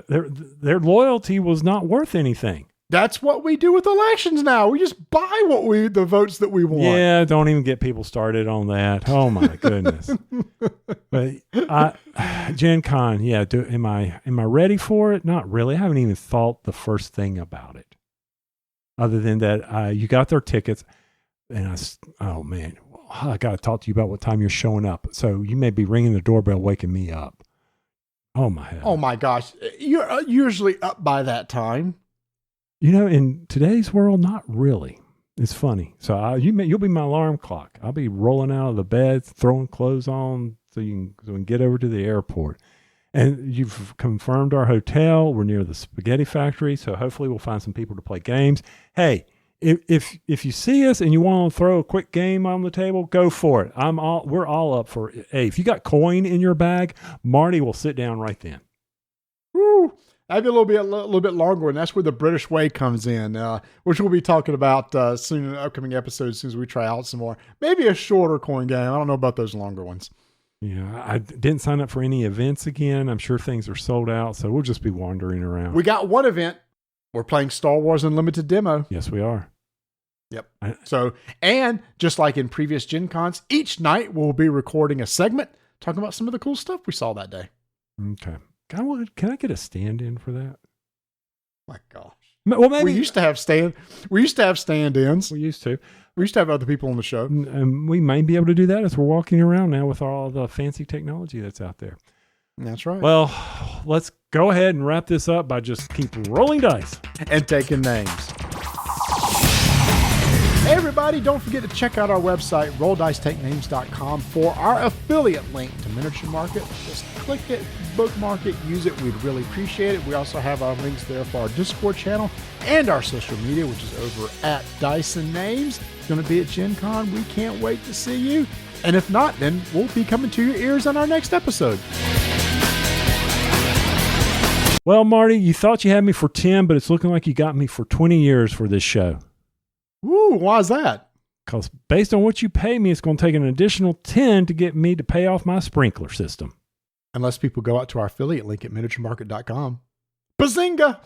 Their loyalty was not worth anything. That's what we do with elections now. We just buy the votes that we want. Yeah, don't even get people started on that. Oh my goodness. But Gen Con, yeah, am I ready for it? Not really. I haven't even thought the first thing about it. Other than that, you got their tickets, and oh man, I got to talk to you about what time you're showing up. So you may be ringing the doorbell, waking me up. Oh my head. Oh my gosh, you're usually up by that time. You know, in today's world, not really. It's funny. So you'll be my alarm clock. I'll be rolling out of the bed, throwing clothes on so we can get over to the airport. And you've confirmed our hotel. We're near the spaghetti factory, so hopefully we'll find some people to play games. Hey, if you see us and you want to throw a quick game on the table, go for it. We're all up for it. Hey, if you got coin in your bag, Marty will sit down right then. Woo! Maybe a little bit longer, and that's where the British way comes in, which we'll be talking about soon in an upcoming episode as soon as we try out some more. Maybe a shorter coin game. I don't know about those longer ones. Yeah, I didn't sign up for any events again. I'm sure things are sold out, so we'll just be wandering around. We got one event. We're playing Star Wars Unlimited demo. Yes, we are. Yep. And just like in previous Gen Cons, each night we'll be recording a segment talking about some of the cool stuff we saw that day. Okay. Can I get a stand-in for that? My gosh. Well, maybe we used to have stand-ins. We used to. We used to have other people on the show. And we may be able to do that as we're walking around now with all the fancy technology that's out there. That's right. Well, let's go ahead and wrap this up by just keep rolling dice and taking names. Hey everybody, don't forget to check out our website, rolldicetakenames.com, for our affiliate link to Miniature Market. Just click it, bookmark it, use it. We'd really appreciate it. We also have our links there for our Discord channel and our social media, which is over at Dyson Names. It's going to be at Gen Con. We can't wait to see you. And if not, then we'll be coming to your ears on our next episode. Well, Marty, you thought you had me for 10, but it's looking like you got me for 20 years for this show. Ooh, why is that? Because based on what you pay me, it's going to take an additional 10 to get me to pay off my sprinkler system. Unless people go out to our affiliate link at miniaturemarket.com. Bazinga!